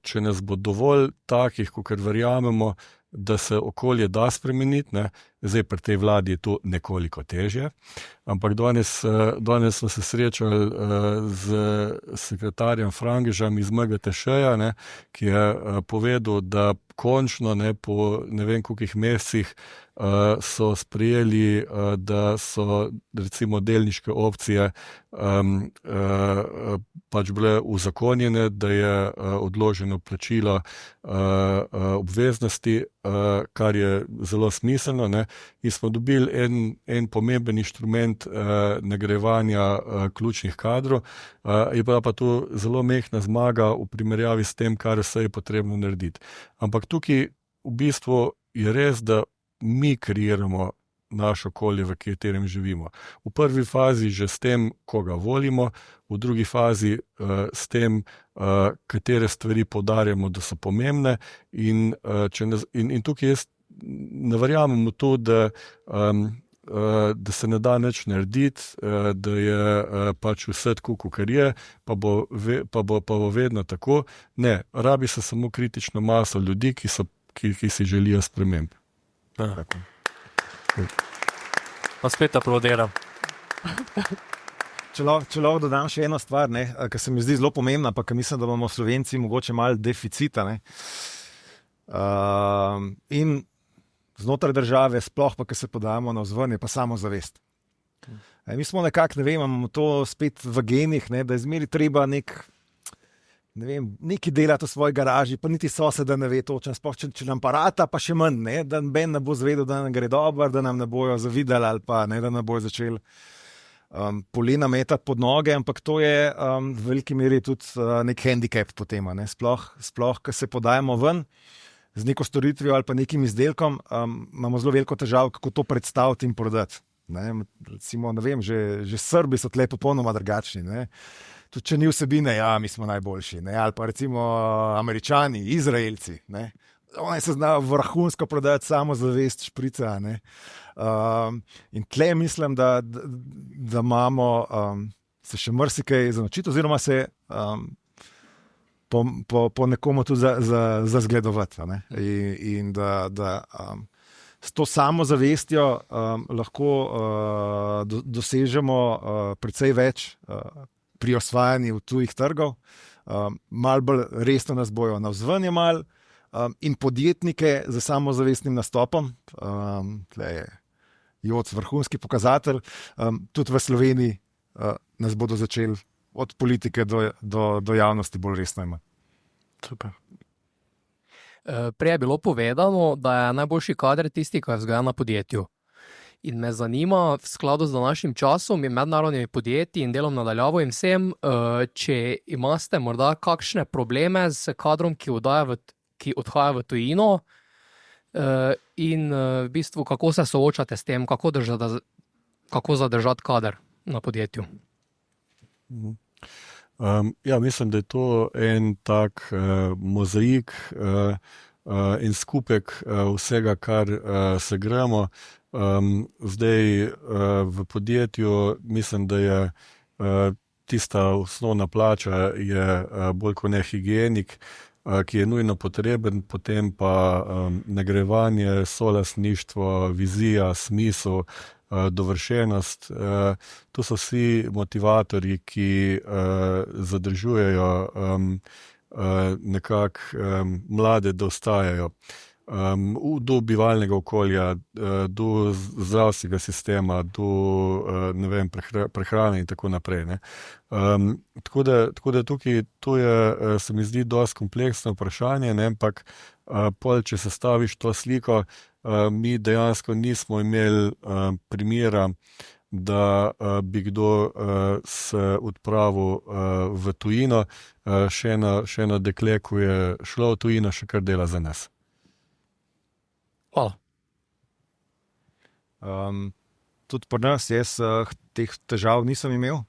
če nas bo dovolj takih, kakor verjamemo, da se okolje da spremeniti, zdaj pri tej vladi je to nekoliko težje, ampak danes smo se srečali z sekretarjem Frangežem iz MGTŠ-ja, ki je povedal, da končno po ne vem kolikih mesecih so sprejeli, da so recimo delniške opcije pač bile uzakonjene, da je odloženo plačilo obveznosti, kar je zelo smiselno, in smo dobili en pomemben inštrument nagrajevanja ključnih kadrov, je pa to zelo mehna zmaga v primerjavi s tem, kar vse je potrebno narediti. Ampak tukaj v bistvu je res, da mi kreiramo naše okolje, v katerem živimo. V prvi fazi že s tem, koga volimo, v drugi fazi s tem, katere stvari poudarjamo, da so pomembne in tukaj jaz ne verjamem v to, da se ne da nič narediti, da je pač vse tako, kakor je, pa bo vedno tako. Ne, rabi se samo kritično maso ljudi, ki si želijo sprememb. Pa spet aplaudiram. Če lahko dodam še eno stvar, ki se mi zdi zelo pomembna, pa ki mislim, da bomo Slovenci mogoče malo deficita. In znotraj države, sploh pa, ki se podajamo navzven, je pa samozavest. Mi smo nekako, imamo to spet v genih, da je zmeri treba nekaj delati v svoji garaži, pa niti soseda ne ve točno, sploh če nam parata, pa še manj, da noben ne bo zvedel, da nam gre dobro, da nam ne bojo zavidali ali pa da ne bojo začeli polena metati pod noge, ampak to je v veliki meri tudi nek handicap potem, sploh, ko se podajamo ven z neko storitvijo ali pa nekim izdelkom, imamo zelo veliko težav, kako to predstaviti in prodati. Recimo, že Srbi so tle popolnoma drugačni. Tudi če ni vsebine, mi smo najboljši. Ali pa recimo Američani, Izraelci. oni se znajo vrhunsko prodajati samozavest šprica. In tle mislim, da imamo se še marsikaj za naučiti, oziroma se po nekomu tudi za zgledovati. In da s to samozavestjo lahko dosežemo precej več pri osvajanju tujih trgov, malo bolj resno nas bojo navzven jemali, in podjetnike z samozavestnim nastopom, tle je Joc vrhunski pokazatelj, tudi v Sloveniji nas bodo začeli od politike do javnosti bolj resno imati. Super. Prej je bilo povedano, da je najboljši kader tisti, ki je vzgojen na podjetju. In me zanima, v skladu z današnjim časom in mednarodnimi podjetji in delom nadaljavo in vsem, če imate morda kakšne probleme s kadrom, ki odhaja v tujino, in v bistvu kako se soočate s tem, kako zadržati kader na podjetju. Ja, mislim, da je to en tak mozaik in skupek vsega, kar se gremo. Zdaj v podjetju mislim, da je tista osnovna plača je bolj kot ne higienik, ki je nujno potreben, potem pa nagrajevanje, solastništvo, vizija, smisel, dovršenost. To so vsi motivatorji, ki zadržujejo nekako mlade, da ostajajo. Do bivalnega okolja, do zdravstvenega sistema, do prehrane in tako naprej. Tako da tukaj to je, se mi zdi, dosti kompleksno vprašanje, ampak če sestaviš to sliko, mi dejansko nismo imeli primera, da bi kdo se odpravil v tujino, še eno dekle, ko je šlo v tujino, še kar dela za nas. Hvala. Tudi pri nas jaz teh težav nisem imel.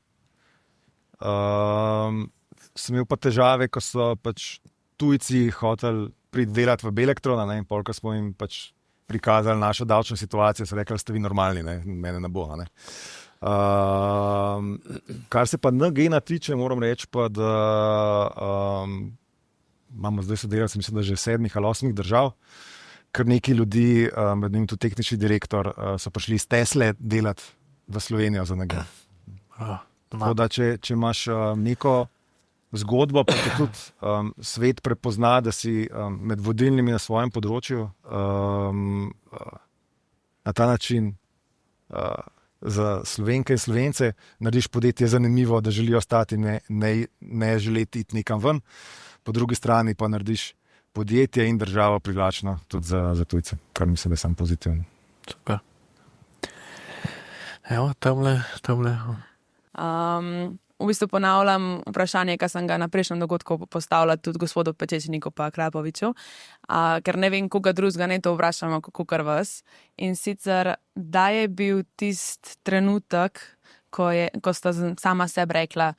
Sem imel pa težave, ko so pač tujci hoteli priti delati v Belektron, in pol, ko smo jim pač prikazali našo davčno situacijo, so rekli, ste vi normalni, mene ne bo. Kar se pa NGena tiče, moram reči pa, da imamo zdaj sodelavce, mislim, da že 7 ali 8 držav, kar nekaj ljudi, med njim tudi tehnični direktor, so prišli iz Tesle delati v Slovenijo za NG. Tako da, če imaš neko zgodbo, pa te tudi svet prepozna, da si med vodilnimi na svojem področju, na ta način za Slovenke in Slovence narediš podjetje zanimivo, da želijo ostati, ne želeti iti nekam ven, po drugi strani pa narediš podjetje in državo privlačno tudi za tujce, kar mislim, da je samo pozitivno. Super. Evo, tamle. V bistvu ponavljam vprašanje, ki sem ga na prejšnjem dogodku postavila tudi gospodu Pečečniku pa Krapoviču, ker ne vem, koga drugega ne to vprašamo, kakor vas. In sicer, da je bil tisti trenutek, ko sta sama sebi rekla,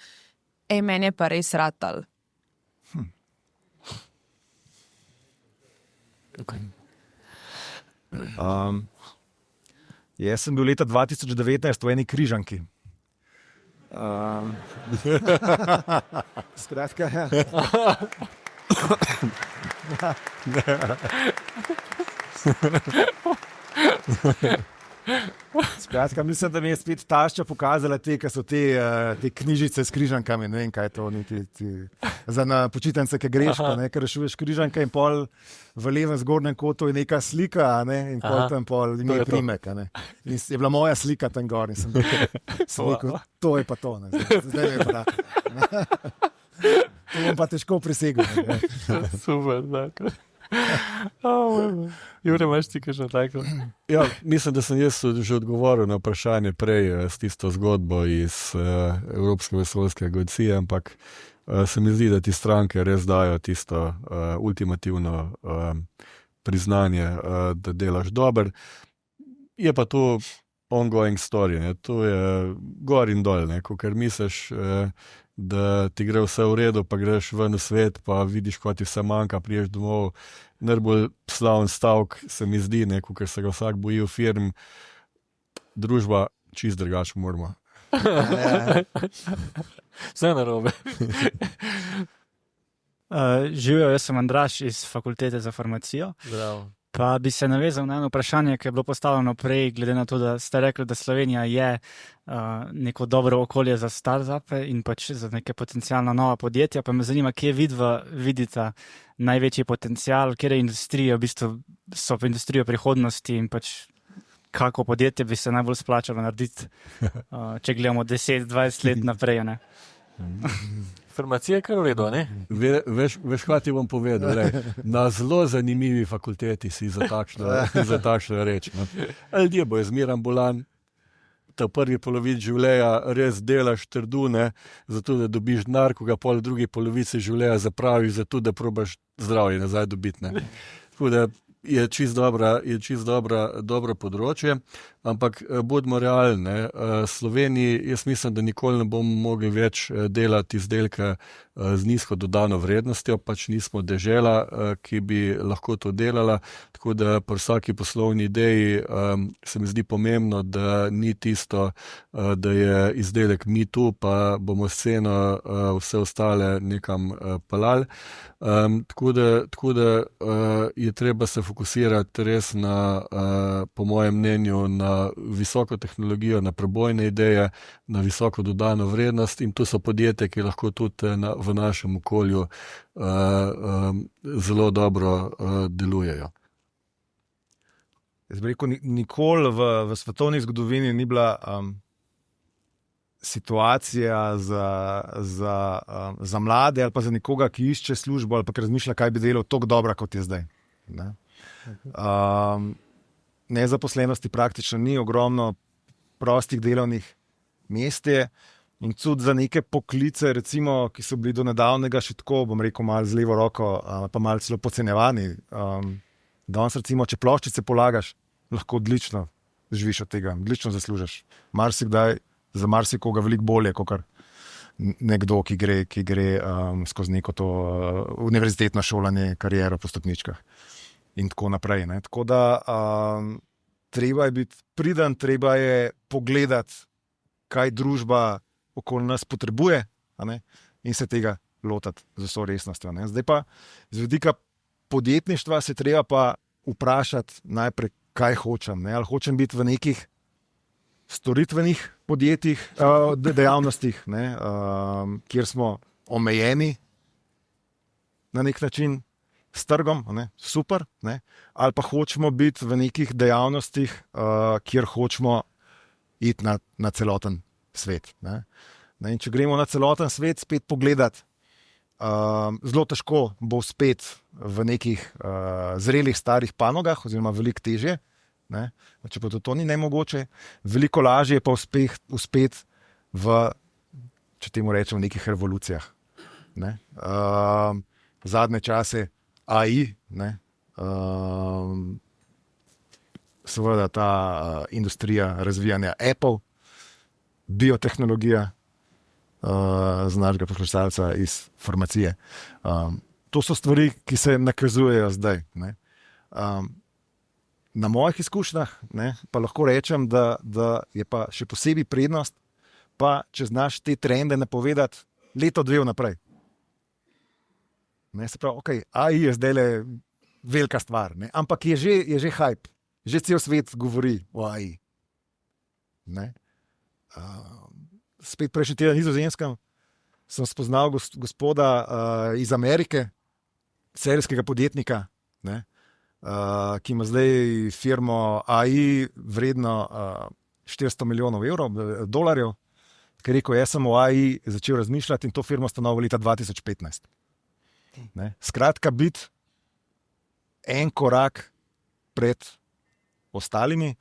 meni je pa res ratal. Okay. Jaz sem bil leta 2019 v eni Križanki. Skratka, ja. Skratka, mislim, da mi je spet tašča pokazala ki so te knjižice s križankami, ne vem, kaj je to, za na počitnice, ki greš, ker rešuješ križanke in pol v levem zgornjem kotu je neka slika, in pol tam pol ime primek. In je bila moja slika tam gor in sem rekel, to je pa to. Zdaj je pa to bom pa težko presegel. Super, tako. Jure, imaš ti kaj tako? Ja, mislim, da sem jaz že odgovoril na vprašanje prej s tisto zgodbo iz Evropske vesoljske agencije, ampak se mi zdi, da ti stranke res dajo tisto ultimativno priznanje, da delaš dober. Je pa to ongoing story, ne. To je gor in dol, ne. Ko ker misliš, da ti gre vse v redu, pa greš ven v svet, pa vidiš, ko ti vse manjka, priješ domov. Najbolj slavn stavek se mi zdi, ne, ker se ga vsak boji v firmi, družba čist drugače moramo. Vse narobe. Živijo, jaz sem Andraž iz Fakultete za farmacijo. Zdravo. Pa bi se navezal na eno vprašanje, ki je bilo postavljeno prej, glede na to, da ste rekli, da Slovenija je neko dobro okolje za start-upe in pač za neke potencijalna nova podjetja. Pa me zanima, kje vidite največji potencial, kje industrije v bistvu so v industrijo prihodnosti in pač kako podjetje bi se najbolj splačalo narediti, če gledamo 10-20 let naprej, ne? Farmacija je kar v redu, ne? Veš, kaj ti bom povedal? Le, na zelo zanimivi fakulteti si za takšno reč. No. Ljudje bojo zmeran bolan, ta prvi polovici življenja res delaš trdune, zato da dobiš denar, ko ga pol drugi polovici življenja zapraviš, zato da probaš zdravje nazaj dobiti. Ne. Tako da je čist dobro področje, ampak bodimo realni. Sloveniji, jaz mislim, da nikoli ne bomo mogli več delati izdelke z nizko dodano vrednostjo, pač nismo dežela, ki bi lahko to delala, tako da pri vsaki poslovni ideji se mi zdi pomembno, da ni tisto, da je izdelek mi tu, pa bomo s ceno vse ostale nekam pelali. Tako da je treba se fokusirati res na, po mojem mnenju, na visoko tehnologijo, na prebojne ideje, na visoko dodano vrednost in to so podjetja, ki lahko tudi v našem okolju zelo dobro delujejo. Jaz bi rekel, nikoli v svetovni zgodovini ni bila situacija za mlade ali pa za nekoga, ki išče službo ali pa ki razmišlja, kaj bi delal, tako dobra, kot je zdaj. Ne? Nezaposlenosti praktično ni, ogromno prostih delovnih mest je in tudi za neke poklice, recimo, ki so bili do nedavnega še tako, bom rekel, malo z levo roko, pa malo celo podcenjevani. Danes recimo, če ploščice polagaš, lahko odlično živiš od tega, odlično zaslužiš. Marsikdaj za marsikoga veliko bolje, kot nekdo, ki gre skozi neko to univerzitetno šolanje, kariero po stopničkah. In tako naprej. Ne. Tako da treba je biti priden, treba je pogledati, kaj družba okoli nas potrebuje, a ne, in se tega lotati z vso resnostjo. Ne. Zdaj pa z vidika podjetništva se treba pa vprašati najprej, kaj hočem. Ne. Ali hočem biti v nekih storitvenih podjetjih, dejavnostih, ne, kjer smo omejeni na nek način, s trgom, ne, super, ne, ali pa hočemo biti v nekih dejavnostih, kjer hočemo iti na celoten svet. Ne. In če gremo na celoten svet, spet pogledati, zelo težko bo spet v nekih zrelih starih panogah, oziroma veliko težje, ne, če pa to ni nemogoče, veliko lažje pa uspet v, če temu rečem, v nekih revolucijah. Ne. Zadnje čase AI, ne, seveda ta industrija razvijanja Apple, biotehnologija, z našega poslušalca iz farmacije. To so stvari, ki se nakazujejo zdaj. Ne. Na mojih izkušnjah, ne, pa lahko rečem, da je pa še posebej prednost, pa če znaš te trende napovedati leto, dve vnaprej. Ne, se pravi, okay, AI je zdaj le velika stvar, ne, ampak je že hype, že cel svet govori o AI. Ne. Spet prejšnji teden na Nizozemskem sem spoznal gospoda iz Amerike, serijskega podjetnika, ne, ki ima zdaj firmo AI vredno 400 milijonov dolarjev, ki je rekel, jaz sem o AI začel razmišljati in to firmo ustanovil leta 2015. Ne. Skratka, biti en korak pred ostalimi,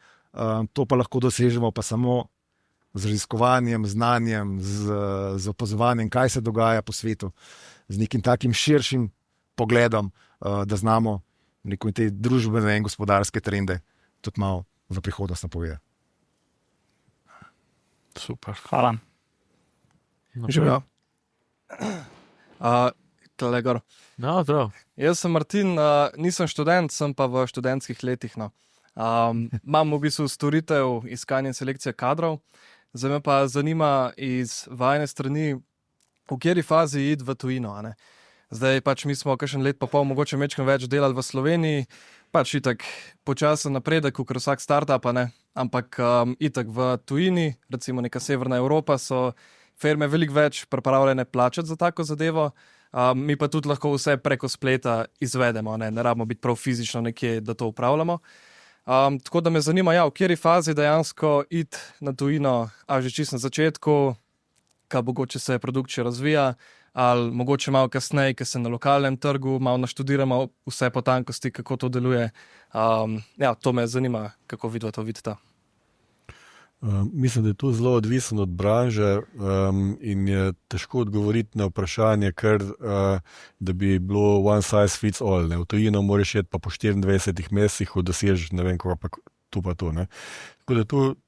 to pa lahko dosežemo pa samo z raziskovanjem, znanjem, z opazovanjem, kaj se dogaja po svetu, z nekim takim širšim pogledom, da znamo te družbene in gospodarske trende tudi malo v prihodnost napovedati. Super. Hvala. Živijo. Tale gor. No, zdrav. Jaz sem Martin, nisem študent, sem pa v študentskih letih. No. Imam v bistvu storitev iskanja in selekcije kadrov. Zdaj me pa zanima iz vajne strani, v kateri fazi iti v tujino. A ne? Zdaj pač mi smo kakšen let pa pol mogoče mečkam več delali v Sloveniji, pač itak počasen napredek, kot vsak startup, ne? Ampak itak v tujini, recimo neka Severna Evropa, so firme veliko več pripravljene plačati za tako zadevo. Mi pa tudi lahko vse preko spleta izvedemo, ne rabimo biti prav fizično nekje, da to upravljamo. Tako da me zanima, v kateri fazi dejansko iti na tujino, a že čisto na začetku, kaj mogoče se produkt še razvija, ali mogoče malo kasneje, ker se na lokalnem trgu malo naštudiramo vse potankosti, kako to deluje. To me zanima, kako vidva to vidita. Mislim, da je to zelo odvisno od branže in je težko odgovoriti na vprašanje, ker da bi bilo one size fits all. Ne? V tujino moraš iti pa po 24 mesecih, dosežeš ne vem, kako pa to. Ne? Tako da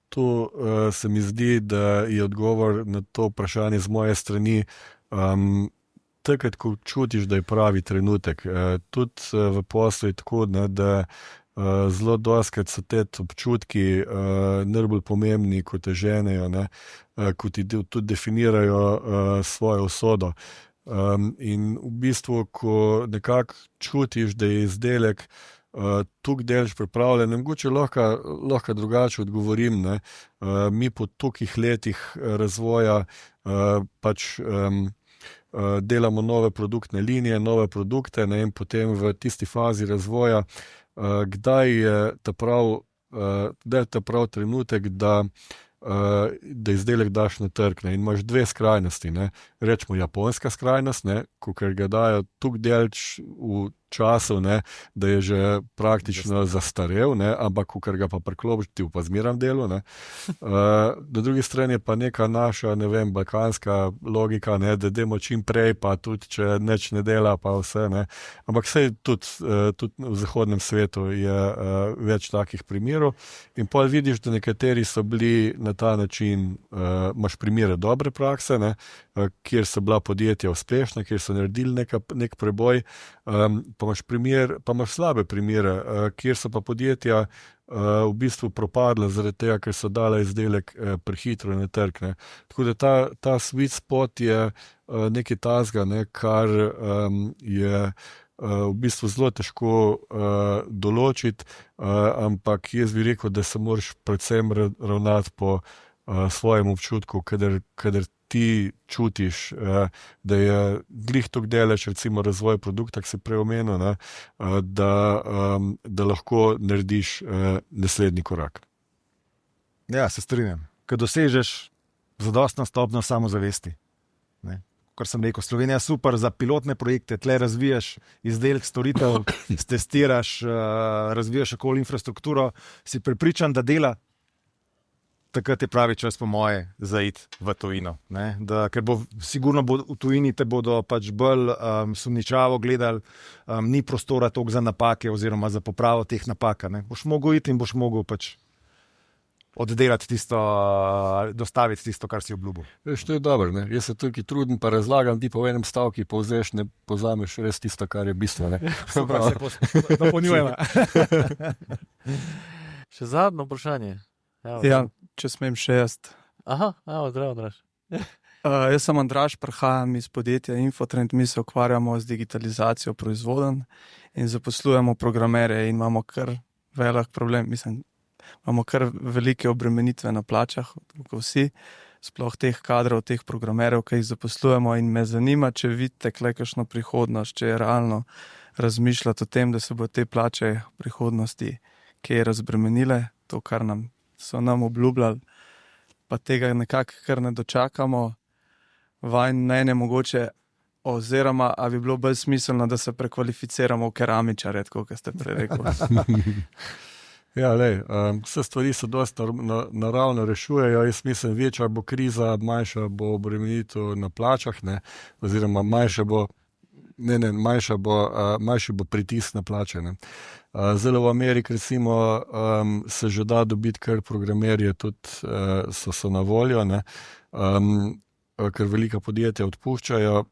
to se mi zdi, da je odgovor na to vprašanje z moje strani takrat, ko čutiš, da je pravi trenutek. Tudi v poslu je tako, ne, da zelo dostakrat so te občutki najbolj pomembni, ko te ženejo, ne, ko ti tudi definirajo svojo usodo. In v bistvu, ko nekako čutiš, da je izdelek toliko delež pripravljen, mogoče lahko drugače odgovorim. Ne. Mi po tolikih letih razvoja pač delamo nove produktne linije, nove produkte, ne, in potem v tisti fazi razvoja kdaj je ta prav trenutek, da izdelek daš na trg. Ne? In imaš dve skrajnosti. Ne? Rečemo japonska skrajnost, ko ga dajo toliko delč v času, ne? Da je že praktično zastarel, ne? Ampak ko ga pa priklopiš, ti pa zmeram delu. Na drugi strani je pa neka naša, ne vem, balkanska logika, ne? Da demo čim prej, pa tudi če nič ne dela, pa vse. Ne? Ampak sej tudi v zahodnem svetu je več takih primerov. In pol vidiš, da nekateri so bili na ta način, imaš primere dobre prakse, ne? Kjer so bila podjetja uspešna, kjer so naredili nek preboj, pa imaš slabe primere, kjer so pa podjetja v bistvu propadla zaradi tega, ker so dala izdelek prehitro na trg. Ne. Tako da ta sweet spot je nekaj tazga, ne, kar je v bistvu zelo težko določiti, ampak jaz bi rekel, da se moraš predvsem ravnati po svojem občutku, kadar ti čutiš, da je glih toliko delež, recimo razvoj produkta, ki se prej omenil, ne, da lahko narediš naslednji korak. Ja, se strinjam. Ko dosežeš zadostno stopnjo samozavesti. Ne. Kar sem rekel, Slovenija je super za pilotne projekte, tle razvijaš izdelek, storitev, testiraš, razvijaš okoli infrastrukturo, si prepričan, da dela. Takrat je pravi čas, po moje, za iti v tujino. Ker sigurno v tujini te bodo pač bolj sumničavo gledali, ni prostora toliko za napake oziroma za popravo teh napak. Boš mogel iti in boš mogel pač oddelati tisto, dostaviti tisto, kar si obljubil. Veš, to je dobro, ne? Jaz se tukaj trudim, pa razlagam, ti po enem stavki povzeš, ne pozameš res tisto, kar je bistvo. Super, se dopolnjujemo. Še zadnje vprašanje. Ja, če smem še jaz. Aha, zdravo, Andraž. Jaz sem Andraž, prihajam iz podjetja Infotrend, mi se ukvarjamo z digitalizacijo proizvodenj in zaposlujemo programerje in imamo kar velik problem, imamo kar velike obremenitve na plačah, kot vsi, sploh teh kadrov, teh programerjev, ki jih zaposlujemo, in me zanima, če vidite kakšno prihodnost, če je realno razmišljati o tem, da se bo te plače v prihodnosti kje razbremenile, to, kar so nam obljubljali, pa tega nekako kar ne dočakamo. Vajn mnenje mogoče, oziroma a bi bilo bolj smiselno, da se prekvalificiramo v keramičarje, kot ste prej rekli. Ja, vse stvari se dosti naravno rešujejo. Jaz mislim, večja bo kriza, manjša bo obremenitev na plačah, ne? Oziroma manjša bo manjši bo pritisk na plače. Ne. Zdaj v Ameriki recimo se že da dobiti kar programerje, tudi so na voljo, ne. Ker velika podjetja odpuščajo,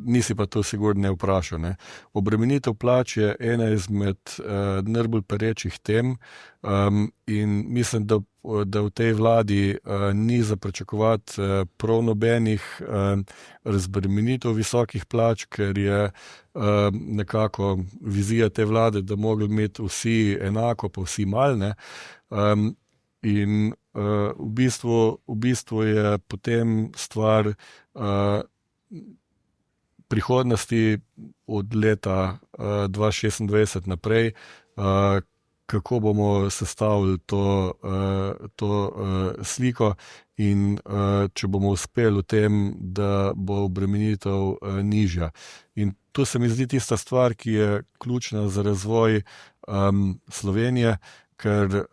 nisi pa to sigurno ne vprašal. Ne. Obremenitev plač je ena izmed najbolj perečih tem in mislim, da v tej vladi ni za pričakovati prav nobenih razbremenitev visokih plač, ker je nekako vizija te vlade, da mogli imeti vsi enako, pa vsi malo, ne. In v bistvu je potem stvar prihodnosti od leta 2026 naprej, kako bomo sestavili to sliko in če bomo uspeli v tem, da bo obremenitev nižja. In to se mi zdi tista stvar, ki je ključna za razvoj Slovenije, ker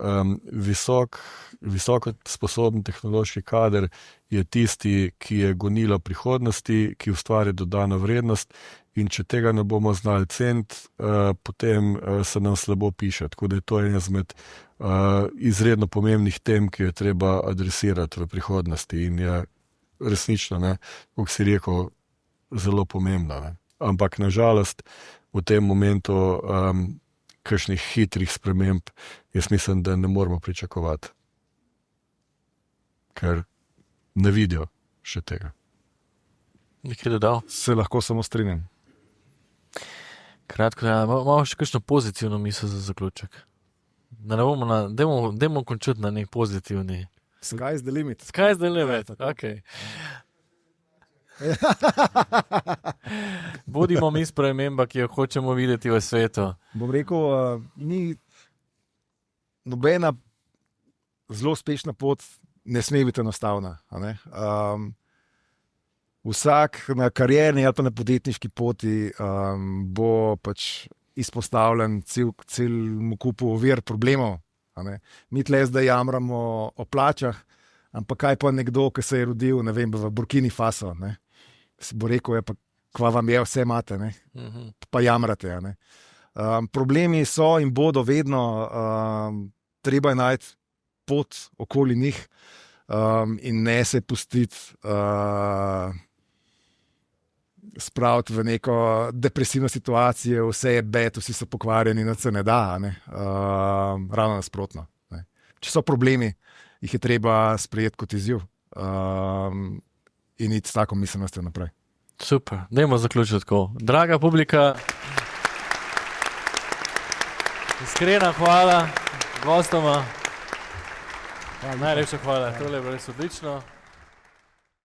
visoko sposoben tehnološki kader je tisti, ki je gonilo prihodnosti, ki ustvari dodano vrednost, in če tega ne bomo znali ceniti, potem se nam slabo piše. Tako da je to ena izmed izredno pomembnih tem, ki jo treba adresirati v prihodnosti in je resnično, ne, kot si rekel, zelo pomembna. Ne. Ampak nažalost v tem momentu kakšnih hitrih sprememb jaz mislim, da ne moramo pričakovati. Ker ne vidijo še tega. Nekaj dodal? Se lahko samo strinjam. Kratko, imamo še kakšno pozitivno misel za zaključek. Dajmo končati na nek pozitivni. Sky's the limit. Sky's the limit, ok. Bodimo mi sprememba, ki jo hočemo videti v svetu. Bom rekel, ni nobena zelo uspešna pot, ne sme biti enostavna. Ne? Vsak na karierni ali pa na podjetniški poti bo pač izpostavljen celemu kupu ovir, problemov. Mi tle zdaj jamramo o plačah, ampak kaj pa nekdo, ki se je rodil, ne vem, v Burkini Faso, ne? Si bo rekel, pa kva vam je, vse imate, ne? Pa jamrate. Ne? Problemi so in bodo vedno, treba je najti pot okoli njih in ne se pustiti spraviti v neko depresivno situacijo, vse je bed, vsi so pokvarjeni, nič se ne da. Ne? Ravno nasprotno. Ne? Če so problemi, jih je treba sprejeti kot izziv in iti s tako miselnostjo naprej. Super, dajmo zaključiti tako. Draga publika, iskrena hvala gostoma. Najlepša hvala, tole je bilo res odlično.